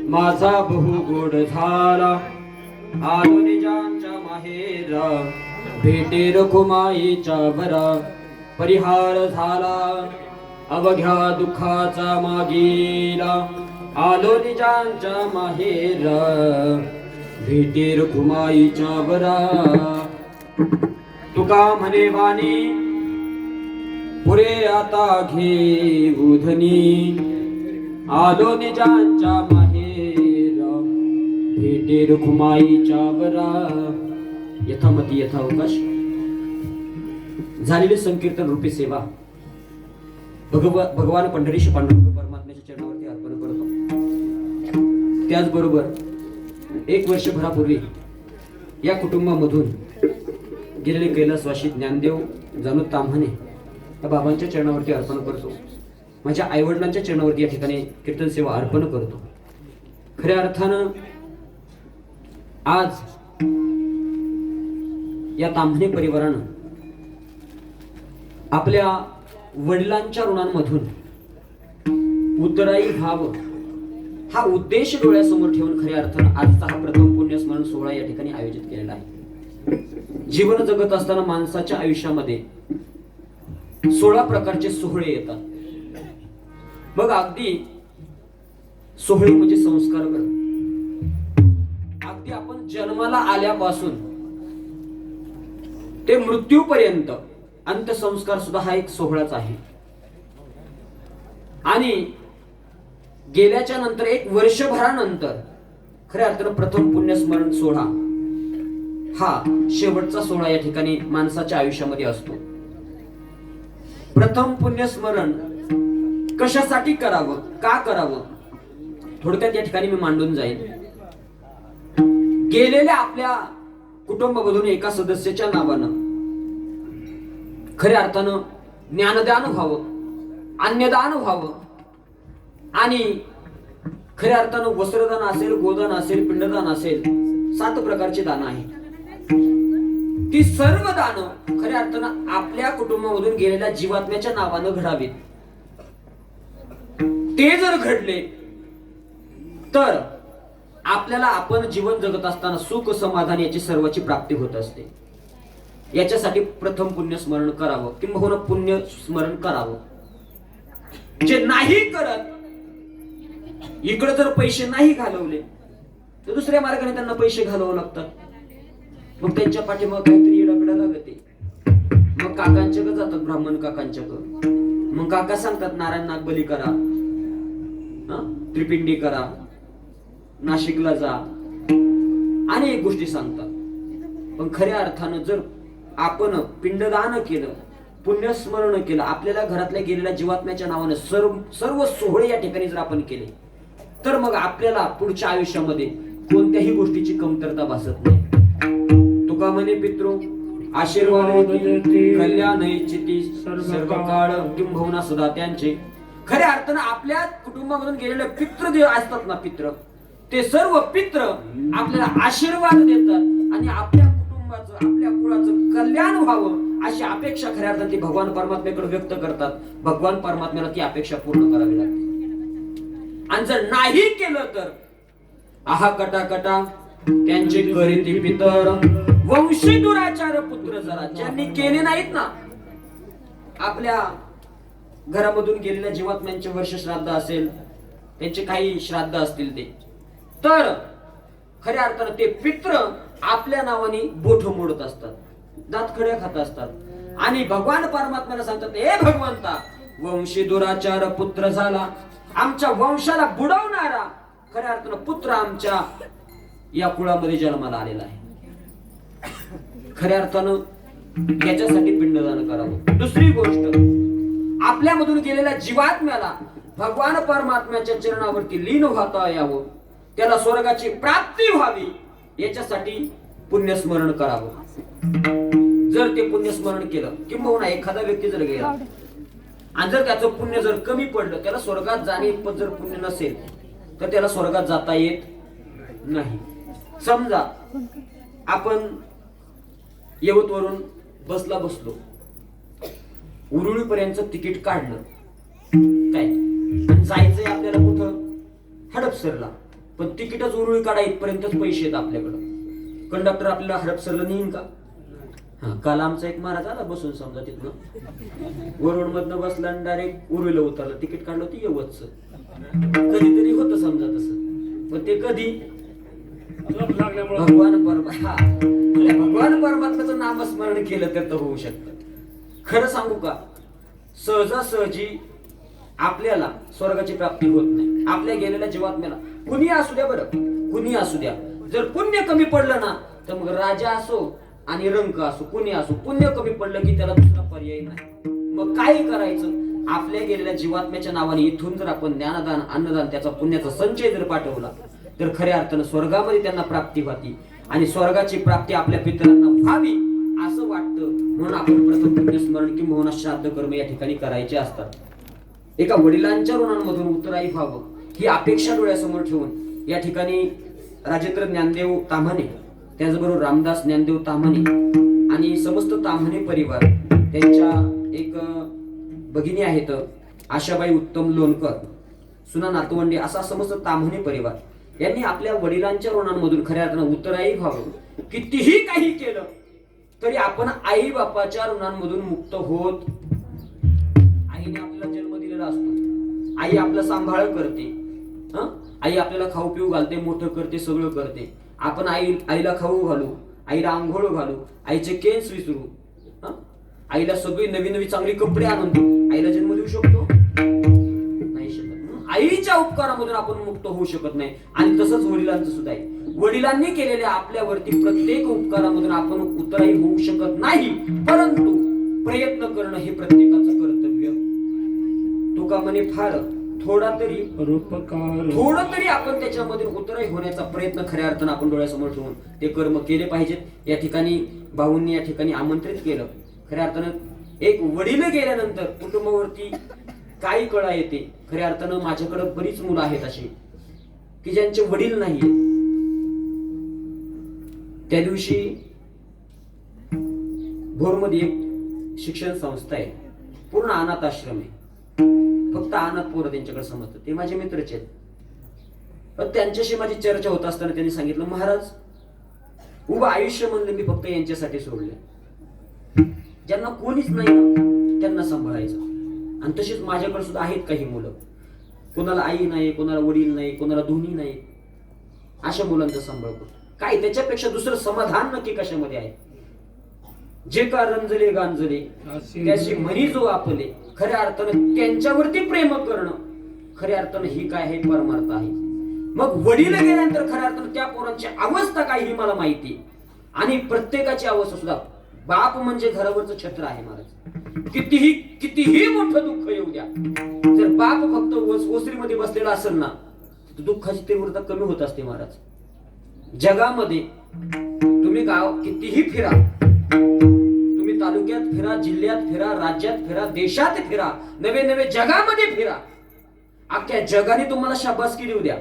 Speaker 2: माझा बहु गोड झाला आलो निजांच्या माहेरा भेटे रखुमाईच्या बरा परिहार झाला अवघ्या दुःखाचा मागीला आलो निजांच्या माहेरा भेटे रखुमाईच्या बरा तुका म्हणे वाणी पुरे आता घे उधनी आलो निजांच्या माहेरा भेटे रखुमाईच्या बरा यथामती यथावकाश झालेली संकीर्तन रूपी सेवा भगवान पंढरीश पांडुरंग परमात्म्याच्या चरणावरती अर्पण करतो. त्याचबरोबर 1 वर्षभरापूर्वी या कुटुंबामधून गेलेले कैलासवासी ज्ञानदेव जानू ताम्हाणे या बाबांच्या चरणावरती अर्पण करतो. माझ्या आईवडिलांच्या चरणावरती या ठिकाणी कीर्तन सेवा अर्पण करतो. खऱ्या अर्थानं आज या ताम्हाणे परिवारानं आपल्या वडिलांच्या ऋणांमधून उतराई व्हावं हा उद्देश डोळ्यासमोर ठेवून खऱ्या अर्थानं आजचा हा प्रथम पुण्यस्मरण सोहळा या ठिकाणी आयोजित केलेला आहे. जीवन जगत असताना माणसाच्या आयुष्यामध्ये 16 प्रकारचे सोहळे येतात. मग अगदी सोहळे म्हणजे संस्कार कर. अगदी आपण जन्माला आल्यापासून ते मृत्यूपर्यंत अंत्यसंस्कार सुद्धा हा एक सोहळाच आहे. आणि गेल्याच्या नंतर 1 वर्षभरानंतर खऱ्या अर्थानं प्रथम पुण्यस्मरण सोहळा हा शेवटचा सोहळा या ठिकाणी माणसाच्या आयुष्यामध्ये असतो. प्रथम पुण्यस्मरण कशासाठी करावं, का करावं, थोडक्यात या ठिकाणी मी मांडून जाईल. गेलेल्या आपल्या कुटुंबामधून एका सदस्याच्या नावानं खऱ्या अर्थानं ज्ञानदान व्हावं, अन्नदान व्हावं आणि खऱ्या अर्थानं वस्त्रदान असेल, गोदान असेल, पिंडदान असेल, 7 प्रकारची दानं आहेत. ती सर्व दानं खऱ्या अर्थानं आपल्या कुटुंबामधून गेलेल्या जीवात्म्याच्या नावानं घडावीत. ते जर घडले तर आपल्याला आपण जीवन जगत असताना सुख समाधान याची सर्वाची प्राप्ती होत असते. याच्यासाठी प्रथम पुण्यस्मरण करावं किंवा पुण्यस्मरण करावं. जे नाही करत, इकडे जर पैसे नाही घालवले तर दुसऱ्या मार्गाने त्यांना पैसे घालवावे लागतात. मग त्यांच्या पाठीमागे काहीतरी येडापिडा लागते. मग काकांच्याकडे जातात, ब्राह्मण काकांच्याकडे. मग काका सांगतात नारायण नाग बली करा, त्रिपिंडी करा, नाशिकला जा, अनेक गोष्टी सांगतात. पण खऱ्या अर्थानं जर आपण पिंडदान केलं, पुण्यस्मरण केलं, आपल्याला घरातल्या गेलेल्या जीवात्म्याच्या नावानं सर्व सोहळे या ठिकाणी जर आपण केले तर मग आपल्याला पुढच्या आयुष्यामध्ये कोणत्याही गोष्टीची कमतरता भासत नाही. तुका म्हणे पितृ आशीर्वाद कल्याण इच्छिती सर्व काळ किंबहुना सदा त्यांचे. खऱ्या अर्थानं आपल्या कुटुंबामधून गेलेले पितृ जे असतात ना, पितृ, ते सर्व पितृ आपल्याला आशीर्वाद देतात आणि आपल्या कुटुंबाचं, आपल्या कुळाचं कल्याण व्हावं अशी अपेक्षा खऱ्या अर्थाने भगवान परमात्म्याकडे व्यक्त करतात. भगवान परमात्म्याला ती अपेक्षा पूर्ण करावी लागते. आणि जर नाही केलं तर आहा कटा त्यांचे करीती पितर वंशी दुराचार पुत्र. जरा ज्यांनी केले नाहीत ना, आपल्या घरामधून गेलेल्या जीवात्म्यांचे वर्ष श्राद्ध असेल, त्यांचे काही श्राद्ध असतील ते, तर खऱ्या अर्थानं ते पित्र आपल्या नावाने बोट मोडत असतात, दातखड्या खात असतात आणि भगवान परमात्म्याला सांगतात, हे भगवंता, वंशी दुराचार पुत्र झाला, आमच्या वंशाला बुडवणारा खऱ्या अर्थानं पुत्र आमच्या या कुळामध्ये जन्माला आलेला आहे. खऱ्या अर्थानं याच्यासाठी पिंडदान करावं. दुसरी गोष्ट, आपल्यामधून गेलेल्या जीवात्म्याला भगवान परमात्म्याच्या चरणावरती लीन होता यावं, त्याला स्वर्गाची प्राप्ती व्हावी, याच्यासाठी पुण्यस्मरण करावं. जर ते पुण्यस्मरण केलं किंवा एखादा व्यक्ती जर गेला आणि जर त्याचं पुण्य जर कमी पडलं, त्याला स्वर्गात जाणे इतपत जर पुण्य नसेल तर त्याला स्वर्गात जाता येत नाही. समजा आपण यवतवरून बसला बसलो, उरुळीपर्यंत तिकीट काढलं काय आणि जायचंय आपल्याला कुठं हडपसरला, पण तिकीटच उरुळी काढा इथपर्यंतच पैसे आहेत आपल्याकडं. कंडक्टर आपल्याला हडपसरला नेईन का? हा, काल आमचा एक महाराज आला बसून समजा तिथनं वरुड मधनं बसला आणि डायरेक्ट उरुळीला उतरला, तिकीट काढलं होतं यवतच. कधीतरी होतं समजा तसं, पण ते कधी
Speaker 1: झोप लागल्यामुळे
Speaker 2: भगवान परमात्म्याचं नामस्मरण केलं तर होऊ शकतं. खरं सांगू का, सहजासहजी आपल्याला स्वर्गाची प्राप्ती होत नाही. आपल्या गेलेल्या जीवात्म्याला कुणी असू द्या, बरं कुणी असू द्या, जर पुण्य कमी पडलं ना तर मग राजा असो आणि रंक असो, कुणी असो, पुण्य कमी पडलं की त्याला दुसरा पर्याय नाही. मग काय करायचं? आपल्या गेलेल्या जीवात्म्याच्या नावाने इथून जर आपण ज्ञानदान, अन्नदान, त्याचा पुण्याचा संचय जर पाठवला तर खऱ्या अर्थानं स्वर्गामध्ये त्यांना प्राप्ती होती आणि स्वर्गाची प्राप्ती आपल्या पितरांना व्हावी असं वाटतं. म्हणून आपण प्रथम पुण्यस्मरण किंवा श्राद्ध कर्म या ठिकाणी करायचे असतात. एका वडिलांच्या ऋणांमधून उतराई व्हावं ही अपेक्षा डोळ्यासमोर ठेवून या ठिकाणी राजेंद्र ज्ञानदेव ताम्हाणे, त्याचबरोबर रामदास ज्ञानदेव ताम्हाणे आणि समस्त ताम्हाणे परिवार, त्यांच्या एक भगिनी आहेत आशाबाई उत्तम लोणकर, सुना नातवंडे, असा समस्त ताम्हाणे परिवार यांनी आपल्या वडिलांच्या ऋणांमधून खऱ्या अर्थानं उतराई व्हावं. कितीही काही केलं तरी आपण आई बापाच्या ऋणांमधून मुक्त होत. आईने आपल्याला जन्म दिलेला असतो, आई आपलं सांभाळ करते, आई आपल्याला खाऊ पिऊ घालते, मोठं करते, सगळं करते. आपण आईला खाऊ घालू, आईला आंघोळ घालू, आईचे केस विसरू, आईला सगळी नवी नवी चांगली कपडे आणून देऊ, आईला जन्म देऊ शकतो? नाही शकत. आईच्या उपकारामधून आपण मुक्त होऊ शकत नाही. आणि तसंच वडिलांचं सुद्धा आहे. वडिलांनी केलेल्या आपल्यावरती प्रत्येक उपकारामधून आपण उतराई होऊ शकत नाही, परंतु प्रयत्न करणं हे प्रत्येकाचं कर्तव्य. तुका म्हणे फार थोडं तरी आपण त्याच्यामध्ये उतराई होण्याचा प्रयत्न खऱ्या अर्थानं आपण डोळ्यासमोर ठेवून ते कर्म केले पाहिजेत. या ठिकाणी भाऊंनी या ठिकाणी आमंत्रित केलं. खऱ्या अर्थानं एक वडील गेल्यानंतर कुटुंबावरती काही कळा येते. खऱ्या अर्थानं माझ्याकडे बरीच मुलं आहेत अशी की ज्यांचे वडील नाहीये. त्या दिवशी भोरमध्ये एक शिक्षण संस्था आहे, पूर्ण अनाथ आश्रम आहे, फक्त अनाथ पोरं त्यांच्याकडे समजतात. ते माझे मित्रच आहेत. पण त्यांच्याशी माझी चर्चा होत असताना त्यांनी सांगितलं, महाराज उभं आयुष्य म्हणलं मी फक्त यांच्यासाठी सोडले, ज्यांना कोणीच नाही ना त्यांना सांभाळायचं. आणि तशीच माझ्याकडे सुद्धा आहेत काही मुलं, कोणाला आई नाही, कोणाला वडील नाही, कोणाला दोन्ही नाही, अशा मुलांचा सांभाळ करतो. काय त्याच्यापेक्षा दुसरं समाधान नक्की कशामध्ये आहे? जे का रंजले गांजले त्याची म्हणी जो आपले, खऱ्या अर्थानं त्यांच्यावरती प्रेम करणं खऱ्या अर्थानं ही काय आहे? परमार्थ आहे. मग वडील गेल्यानंतर खऱ्या अर्थानं त्या पोरांची अवस्था काय ही मला माहिती. आणि प्रत्येकाची अवस्था सुद्धा, बाप म्हणजे घरावरचं छत्र आहे महाराज. कितीही मोठं दुःख येऊ द्या, जर बाप फक्त ओसरीमध्ये बसलेला असेल ना तर दुःखाची तीव्रता कमी होत असते महाराज. जगामध्ये तुम्ही गाव कितीही फिरा, तुम्ही तालुक्यात फिरा, जिल्ह्यात फिरा, राज्यात फिरा, देशात फिरा, नवे नवे जगामध्ये फिरा, अख्ख्या जगाने तुम्हाला शाबासकी देऊ द्या,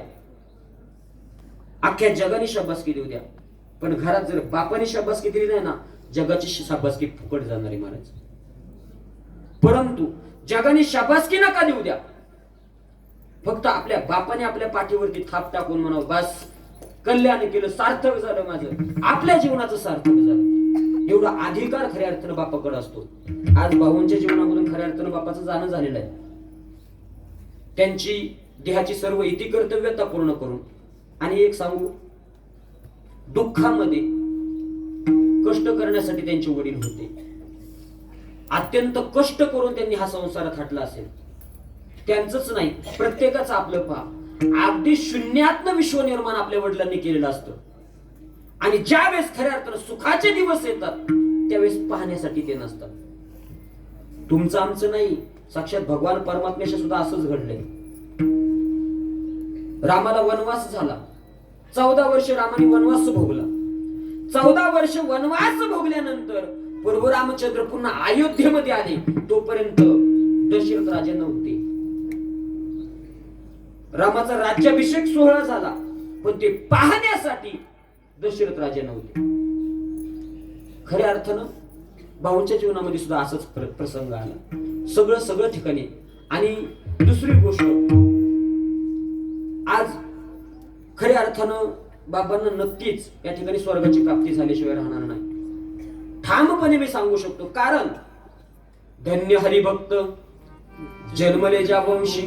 Speaker 2: अख्ख्या जगाने शाबासकी देऊ द्या, पण घरात जर बापाने शाबासकी दिली नाही ना, जगाची शाबासकी फुकट जाणार आहे महाराज. परंतु जगाने शाबासकी नका देऊ द्या, फक्त आपल्या बापाने आपल्या पाठीवरती थाप टाकून म्हणावं, बस कल्याण केलं, सार्थक झालं माझं, आपल्या जीवनाचं सार्थक झालं. एवढा अधिकार खऱ्या अर्थानं बापाकडे असतो. आज भाऊंच्या जीवनामधून खऱ्या अर्थानं बापाचं जाणं झालेलं आहे. त्यांची देहाची सर्व इति कर्तव्यता पूर्ण करून. आणि एक सांगू, दुःखामध्ये कष्ट करण्यासाठी त्यांचे वडील होते. अत्यंत कष्ट करून त्यांनी हा संसारात हाटला असेल. त्यांचंच नाही, प्रत्येकाचं आपलं पहा. अगदी शून्यातनं विश्व निर्माण आपल्या वडिलांनी केलेलं असतं. आणि ज्या वेळेस खऱ्या अर्थानं सुखाचे दिवस येतात त्यावेळेस पाहण्यासाठी ते नसतात. तुमचं आमचं नाही, साक्षात भगवान परमात्म्याशी सुद्धा असंच घडलंय. रामाला वनवास झाला, 14 वर्ष रामाने वनवास भोगला. 14 वर्ष वनवास भोगल्यानंतर प्रभू रामचंद्र पुन्हा अयोध्येमध्ये आले. तोपर्यंत दशरथ राजे नव्हते. रामाचा राज्याभिषेक सोहळा झाला, पण ते पाहण्यासाठी दशरथ राजे नव्हते. खऱ्या अर्थानं भाऊंच्या जीवनामध्ये सुद्धा असाच प्रसंग आला. सगळं ठिकाणी. आणि दुसरी गोष्ट, आज खऱ्या अर्थानं बाबांना नक्कीच या ठिकाणी स्वर्गाची प्राप्ती झाल्याशिवाय राहणार नाही, ठामपणे मी सांगू शकतो. कारण धन्य हरिभक्त जन्मले ज्या वंशी,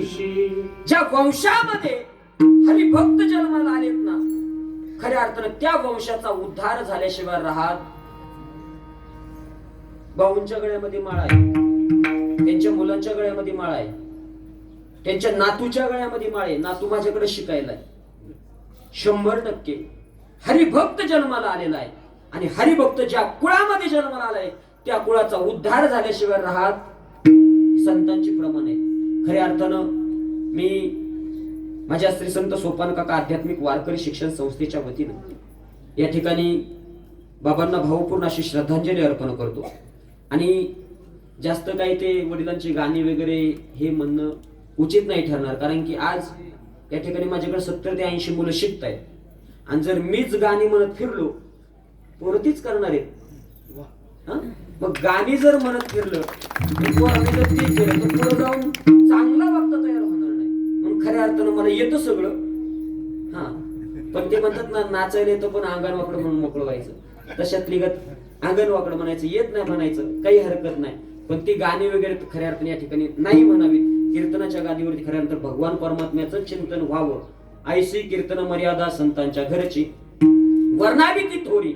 Speaker 2: ज्या वंशामध्ये हरिभक्त जन्माला आलेत ना, खऱ्या अर्थानं त्या वंशाचा उद्धार झाल्याशिवाय राहत. भाऊंच्या गळ्यामध्ये माळ आहे, त्यांच्या मुलांच्या गळ्यामध्ये माळ आहे, त्यांच्या नातूच्या गळ्यामध्ये माळ आहे. नातू माझ्याकडे शिकायला आहे. 100% हरिभक्त जन्माला आलेला आहे. आणि हरिभक्त ज्या कुळामध्ये जन्माला आलाय त्या कुळाचा उद्धार झाल्याशिवाय राहत संतांची प्रमाण आहे. खऱ्या अर्थानं मी माझ्या श्री संत सोपान काका आध्यात्मिक वारकरी शिक्षण संस्थेच्या वतीनं या ठिकाणी बाबांना भावपूर्ण अशी श्रद्धांजली अर्पण करतो. आणि जास्त काही ते वडिलांची गाणी वगैरे हे म्हणणं उचित नाही ठरणार, कारण की आज या ठिकाणी माझ्याकडे 70 ते 80 मुलं शिकत आहेत. आणि जर मीच गाणी म्हणत फिरलो, पोरं तीच करणार आहेत. मग गाणी जर म्हणत फिरलं तर तेच केलं तर पुढे जाऊन चांगला वक्ता तयार होणार नाही. म्हणून खऱ्या अर्थानं मला येतं सगळं, पण ते म्हणतात ना, नाचायला येतं पण अंगण वाकडं म्हणून मोकळं व्हायचं. तशातली गत अंगण वाकडं म्हणायचं, येत नाही म्हणायचं, काही हरकत नाही. पण ती गाणी वगैरे खऱ्या अर्थाने या ठिकाणी नाही म्हणावीत. कीर्तनाच्या गादीवरती खऱ्या अर्थानं भगवान परमात्म्याचं चिंतन व्हावं. ऐशी कीर्तन मर्यादा संतांच्या घरची, वर्णावी ती थोरी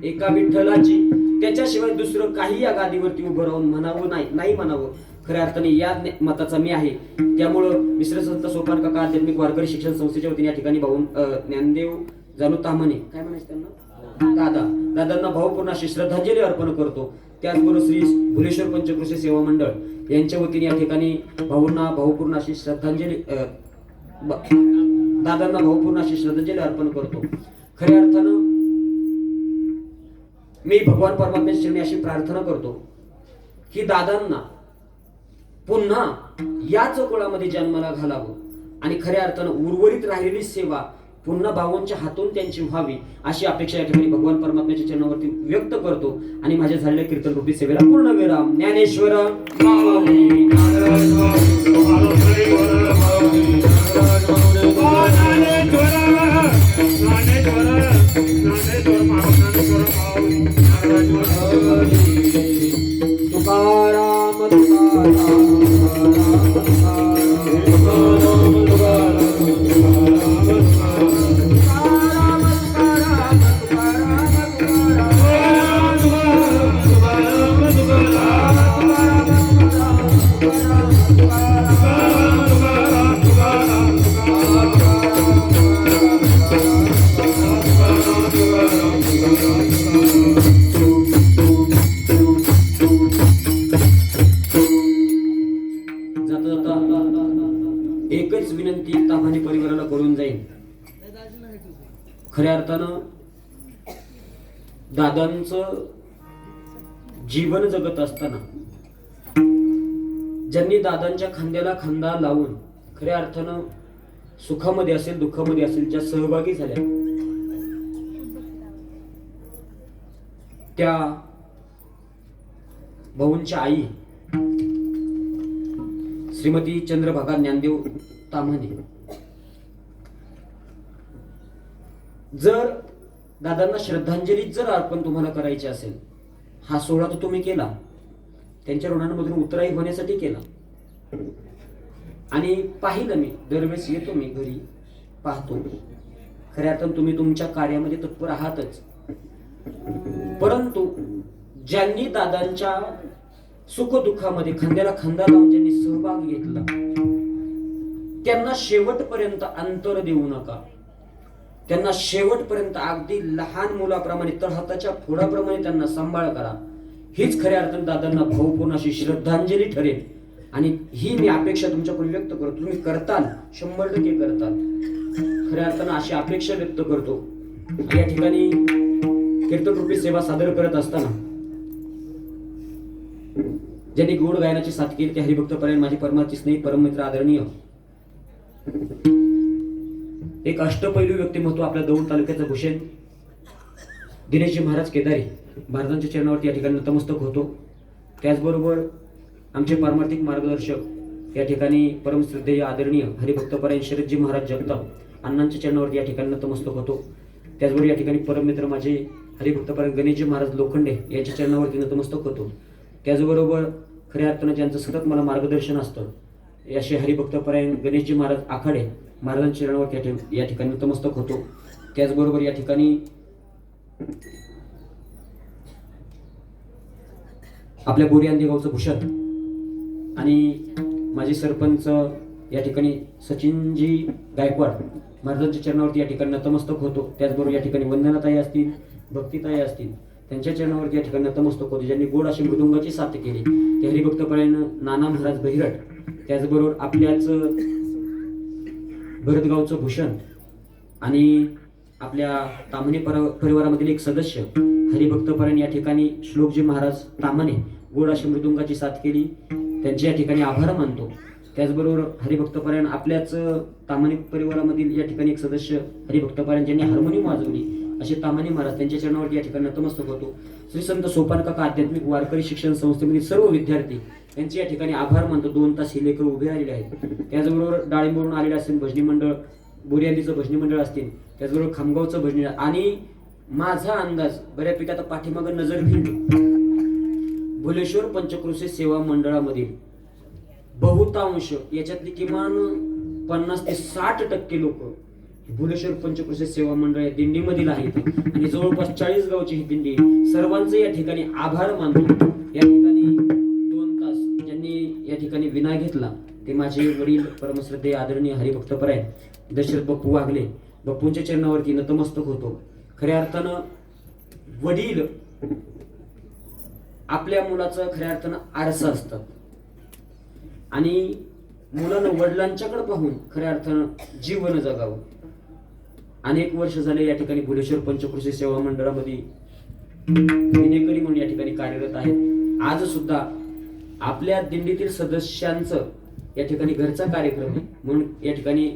Speaker 2: एका विठ्ठलाची, त्याच्याशिवाय दुसरं काही या गादीवरती उभं राहून म्हणावं नाही म्हणावं. खऱ्या अर्थाने या मताचा मी आहे. त्यामुळं मिश्र संत सोपान काका आध्यात्मिक वारकरी शिक्षण संस्थेच्या वतीने या ठिकाणी भाऊ ज्ञानदेव जानू ताम्हाणे, काय म्हणायचं त्यांना, दादांना भावपूर्ण अशी श्रद्धांजली अर्पण करतो. त्याचबरोबर श्री भुलेश्वर पंचकृषी सेवा मंडळ यांच्या वतीने या ठिकाणी भाऊंना भावपूर्ण अशी श्रद्धांजली दादांना भावपूर्ण अशी श्रद्धांजली अर्पण करतो. खऱ्या अर्थानं मी भगवान परमात्म्याच्या चरणी अशी प्रार्थना करतो की दादांना पुन्हा याच कुळामध्ये जन्माला घालावं आणि खऱ्या अर्थानं उर्वरित राहिलेली सेवा पुन्हा भावांच्या हातून त्यांची व्हावी अशी अपेक्षा या ठिकाणी भगवान परमात्म्याच्या चरणावरती व्यक्त करतो. आणि माझ्या झालेल्या कीर्तन रूपी सेवेला पूर्ण विराम. ज्ञानेश्वर तुकाराम एकच विनंती ताम्हाणे परिवाराला करून जाईल. खऱ्या अर्थानं दादांचं जीवन जगत असताना ज्यांनी दादांच्या खांद्याला खांदा लावून खऱ्या अर्थानं सुखामध्ये असेल दुःखामध्ये असेल ज्या सहभागी झाल्या त्या भाऊंच्या आई श्रीमती चंद्रभागा ज्ञानदेव ताम्हाणे, जर दादांना श्रद्धांजली जर अर्पण तुम्हाला करायची असेल, हा सोहळा तर तुम्ही केला, त्यांच्या ऋणांमधून उतराई होण्यासाठी केला. आणि पाहिलं मी दरवेळेस येतो, मी घरी पाहतो, खऱ्या अर्थानं तुम्ही तुमच्या कार्यामध्ये तत्पर आहातच. परंतु ज्यांनी दादांच्या सुख दुःखामध्ये खांद्याला खांदा लावून ज्यांनी सहभाग घेतला त्यांना शेवटपर्यंत अंतर देऊ नका. त्यांना शेवटपर्यंत अगदी लहान मुलाप्रमाणे तळहाताच्या फोडाप्रमाणे त्यांना सांभाळ करा. हीच खऱ्या अर्थाने दादांना भावपूर्ण अशी श्रद्धांजली ठरेल. आणि ही मी अपेक्षा तुमच्याकडून व्यक्त करतो. तुम्ही करताल, 100% करताल. खऱ्या अर्थानं अशी अपेक्षा व्यक्त करतो. या ठिकाणी कीर्तनरूपी सेवा सादर करत असताना ज्यांनी गोड गायनाची साथ केली ते हरिभक्त पर्यंत माझे परमार्थी स्नेही परममित्र आदरणीय एक अष्टपैलू व्यक्तिमत्व आपल्या दौंड तालुक्याचा भूषण दिनेशजी महाराज केदारी महाराजांच्या चरणावरती या ठिकाणी नतमस्तक होतो. त्याचबरोबर आमचे पारमार्थिक मार्गदर्शक या ठिकाणी परमश्रद्धेय आदरणीय हरिभक्तपरायण शरदजी महाराज जगताप अण्णांच्या चरणावरती या ठिकाणी नतमस्तक होतो. त्याचबरोबर या ठिकाणी परममित्र माझे हरिभक्तपरायण गणेशजी महाराज लोखंडे यांच्या चरणावरती नतमस्तक होतो. त्याचबरोबर खऱ्या अर्थानं ज्यांचं सतत मला मार्गदर्शन असतं असे हरिभक्तपरायण गणेशजी महाराज आखाडे महाराजांच्या चरणावरती या ठिकाणी नतमस्तक होतो. त्याचबरोबर या ठिकाणी आपल्या बोरियांदी गावचं भूषण आणि माजी सरपंच या ठिकाणी सचिनजी गायकवाड महाराजांच्या चरणावरती या ठिकाणी नतमस्तक होतो. त्याचबरोबर या ठिकाणी वंदनाताई असतील, भक्तिताई असतील, त्यांच्या चरणावरती या ठिकाणी नतमस्तक होते. ज्यांनी गोड अशी मृदुंगाची साथ केली ते हरिभक्तपरायण नाना महाराज बहिरट. त्याचबरोबर आपल्याच भरतगावचं भूषण आणि आपल्या तामणे परिवारामधील एक सदस्य हरिभक्तपरायण या ठिकाणी श्लोकजी महाराज तामणे गोड अशी मृदुंगाची साथ केली, त्यांचे या ठिकाणी आभार मानतो. त्याचबरोबर हरिभक्तपरायण आपल्याच तामणे परिवारामधील या ठिकाणी एक सदस्य हरिभक्तपरायण ज्यांनी हार्मोनियम वाजवली असे तामणे महाराज त्यांच्या चरणावरती या ठिकाणी नतमस्तक होतो. श्री संत सोपान काका आध्यात्मिक वारकरी शिक्षण संस्थेमधील सर्व विद्यार्थी यांचे या ठिकाणी आभार मानतो. 2 तास हे लेकर उभे राहिलेले आहेत. त्याचबरोबर डाळिंबवरून आलेले असतील भजनी मंडळ, बोरियांदीचं भजनी मंडळ असतील, त्याचबरोबर खामगावचं भजनी. आणि माझा अंदाज बऱ्यापैकी आता पाठीमागं नजर फिरली भुलेश्वर पंचक्रोशी सेवा मंडळामधील बहुतांश याच्यातली किमान 50 ते 60% लोक भुलेश्वर पंचक्रोशी सेवा मंडळ या दिंडीमधील आहेत आणि जवळपास 40 गावची ही दिंडी. सर्वांचे या ठिकाणी आभार मानतो. या ठिकाणी 2 तास ज्यांनी या ठिकाणी विना घेतला ते माझे वडील परमश्रद्धेय आदरणीय हरिभक्तपरायण दशरथ बाप्पू वाघले. बाप्पूंच्या चरणावरती नतमस्तक होतो. खऱ्या अर्थानं वडील आपल्या मुलाचं खऱ्या अर्थानं आरसा असतात आणि मुलानं वडिलांच्याकडे पाहून खऱ्या अर्थानं जीवन जगावं. अनेक वर्ष झाले या ठिकाणी भुलेश्वर पंचक्रोशी सेवा मंडळामध्ये विनेकरी म्हणून या ठिकाणी कार्यरत आहेत. आज सुद्धा आपल्या दिंडीतील सदस्यांचं या ठिकाणी घरचा कार्यक्रम आहे म्हणून या ठिकाणी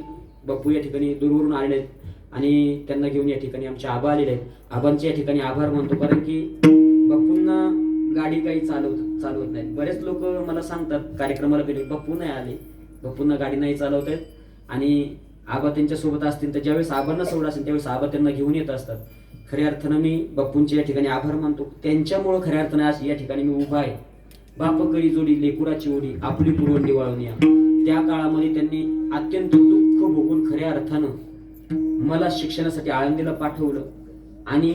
Speaker 2: बाप्पू या ठिकाणी दूरवरून आलेले आहेत आणि त्यांना घेऊन या ठिकाणी आमचे आबा आलेले आहेत. आबांचे या ठिकाणी आभार मानतो कारण की बाप्पूंना गाडी काही चालवत नाही. बरेच लोक मला सांगतात कार्यक्रमाला गेले बाप्पू नाही आले, बाप्पूंना गाडी नाही चालवत आहेत आणि आबा त्यांच्या सोबत असतील तर ज्यावेळेस आबांना सवड असेल त्यावेळेस आबा त्यांना घेऊन येत असतात. खऱ्या अर्थानं मी बाप्पूंचे या ठिकाणी आभार मानतो. त्यांच्यामुळं खऱ्या अर्थानं आज या ठिकाणी मी उभा आहे. बाप करी जोडी लेकुराची ओढी आपली पुरवंडी वाळून या. त्या काळामध्ये त्यांनी अत्यंत दुःख भोगून खऱ्या अर्थानं मला शिक्षणासाठी आळंदीला पाठवलं आणि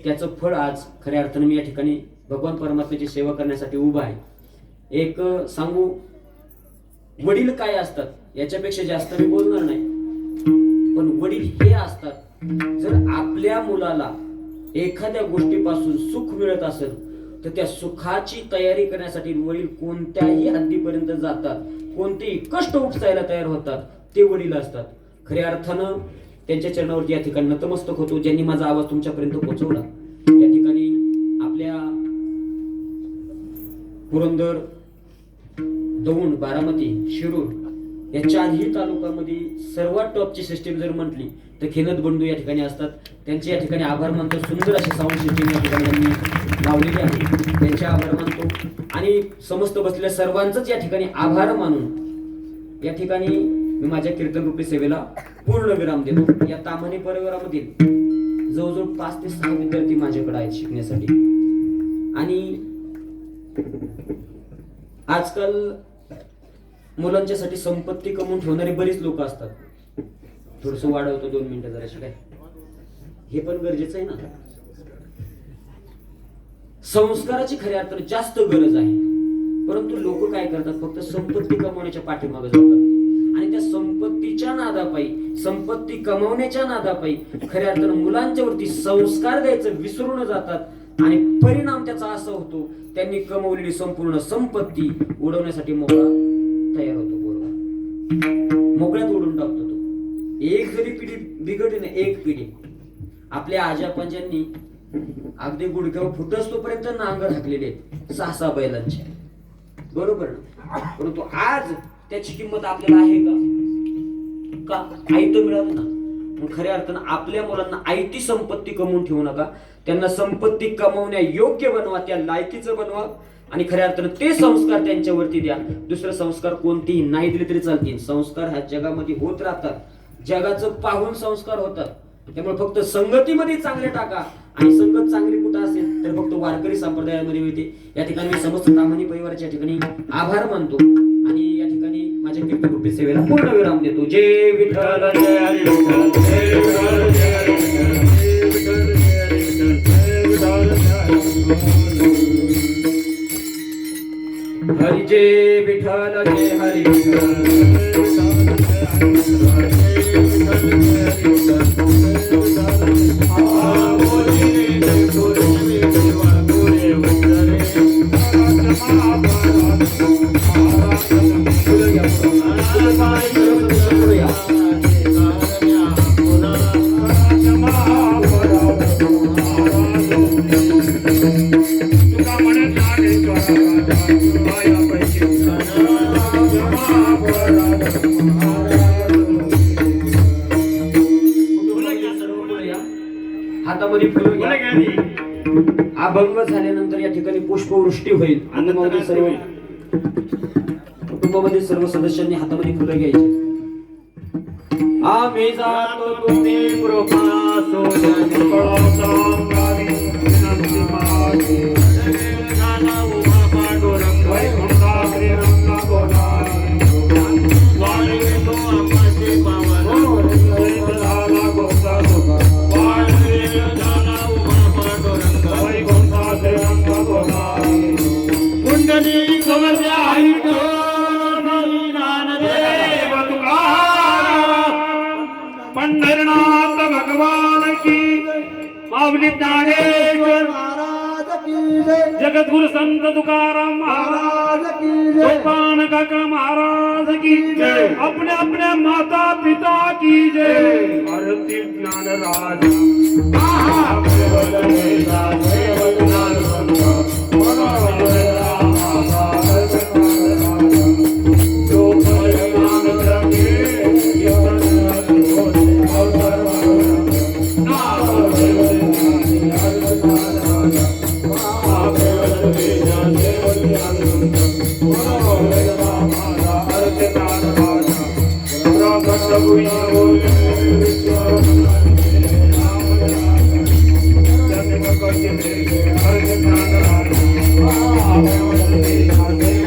Speaker 2: त्याचं फळ आज खऱ्या अर्थानं मी या ठिकाणी भगवान परमात्म्याची सेवा करण्यासाठी उभा आहे. एक सांगू वडील काय असतात याच्यापेक्षा जास्त मी बोलणार नाही, पण वडील हे असतात जर आपल्या मुलाला एखाद्या गोष्टीपासून सुख मिळत असेल तर त्या सुखाची तयारी करण्यासाठी वडील कोणत्याही हद्दीपर्यंत जातात, कोणतेही कष्ट उपसायला तयार होतात, ते वडील असतात. खऱ्या अर्थानं त्यांच्या चरणावरती या ठिकाणी नतमस्तक होतो. ज्यांनी माझा आवाज तुमच्यापर्यंत पोहोचवला. या ठिकाणी आपल्या पुरंदर, दौंड, बारामती, शिरूर या 4ही तालुक्यामध्ये सर्वात टॉपची सिस्टीम जर म्हटली तर खेनत बंधू या ठिकाणी असतात. त्यांचे या ठिकाणी आभार मानतो. सुंदर अशी साऊंड सिस्टीम या ठिकाणी त्यांनी लावलेली आहे, त्यांचे आभार मानतो आणि समस्त बसलेल्या सर्वांचंच या ठिकाणी आभार मानून या ठिकाणी मी माझ्या कीर्तन रूपी सेवेला पूर्ण विराम देतो. या ताम्हाणे परिवारामधील जवळजवळ 5 ते 6 विद्यार्थी माझ्याकडे आहेत शिकण्यासाठी आणि आजकाल मुलांच्यासाठी संपत्ती कमवून ठेवणारे बरीच लोक असतात. थोडस वाढवतो 2 मिनिटं जरा काय, हे पण गरजेचं आहे ना. संस्काराची खऱ्या अर्थाने जास्त गरज आहे, परंतु लोक काय करतात फक्त संपत्ती कमवण्याच्या पाठीमागे जातात आणि त्या संपत्तीच्या नादापायी, संपत्ती कमवण्याच्या नादापायी खऱ्या अर्थानं मुलांच्यावरती संस्कार द्यायचं विसरून जातात आणि परिणाम त्याचा असा होतो त्यांनी कमवलेली संपूर्ण संपत्ती उडवण्यासाठी मोकळा तयार होतो. बरोबर, मोकळ्यात उडून टाकतो तो. एक जरी पिढी बिघडली ना, एक पिढी आपल्या आजापंजांनी अगदी गुडघ्यावर फुटस तोपर्यंत नांगर हाकलेले आहेत 6-6 बैलांचे, बरोबर. परंतु आज त्याची किंमत आपल्याला आहे का? आयतं मिळालं ना. मग खऱ्या अर्थानं आपल्या मुलांना आयती संपत्ती कमवून ठेवू नका. त्यांना संपत्ती कमवण्या योग्य बनवा, त्या लायकीचं बनवा. आणि खऱ्या अर्थानं ते संस्कार त्यांच्यावरती द्या. दुसरे संस्कार कोणतेही नाही दिले तरी चालतील. संस्कार ह्या जगामध्ये होत राहतात. जगाचं पाहून संस्कार होतात. त्यामुळे फक्त संगतीमध्ये चांगले टाका. आणि संगत चांगली कुठं असेल तर फक्त वारकरी संप्रदायामध्ये होते. या ठिकाणी मी समस्त ताम्हाणी परिवाराच्या ठिकाणी आभार मानतो आणि या ठिकाणी माझ्या कीर्तनरूपी सेवेला पूर्ण विराम देतो. जय विठ्ठल जय हरी विठ्ठल जय विठ्ठल जय हरी विठ्ठल जय विठ्ठल जय हरी विठ्ठल जय विठ्ठल जय हरी विठ्ठल हातामध्ये फुलं घ्या. अभंग झाल्यानंतर या ठिकाणी पुष्पवृष्टी होईल. कुटुंबामध्ये सर्व सदस्यांनी हातामध्ये फुलं घ्यायची. आम्ही जातो तुम्ही कृपा
Speaker 1: पंढरनाथ भगवान की माऊली ज्ञानेश्वर
Speaker 4: महाराज की जय,
Speaker 1: जगद्गुरु संत तुकाराम महाराज
Speaker 4: की जय,
Speaker 1: सोपान काका महाराज की जय, अपने अपने माता पिता की जय, भारती ज्ञान राज
Speaker 4: जय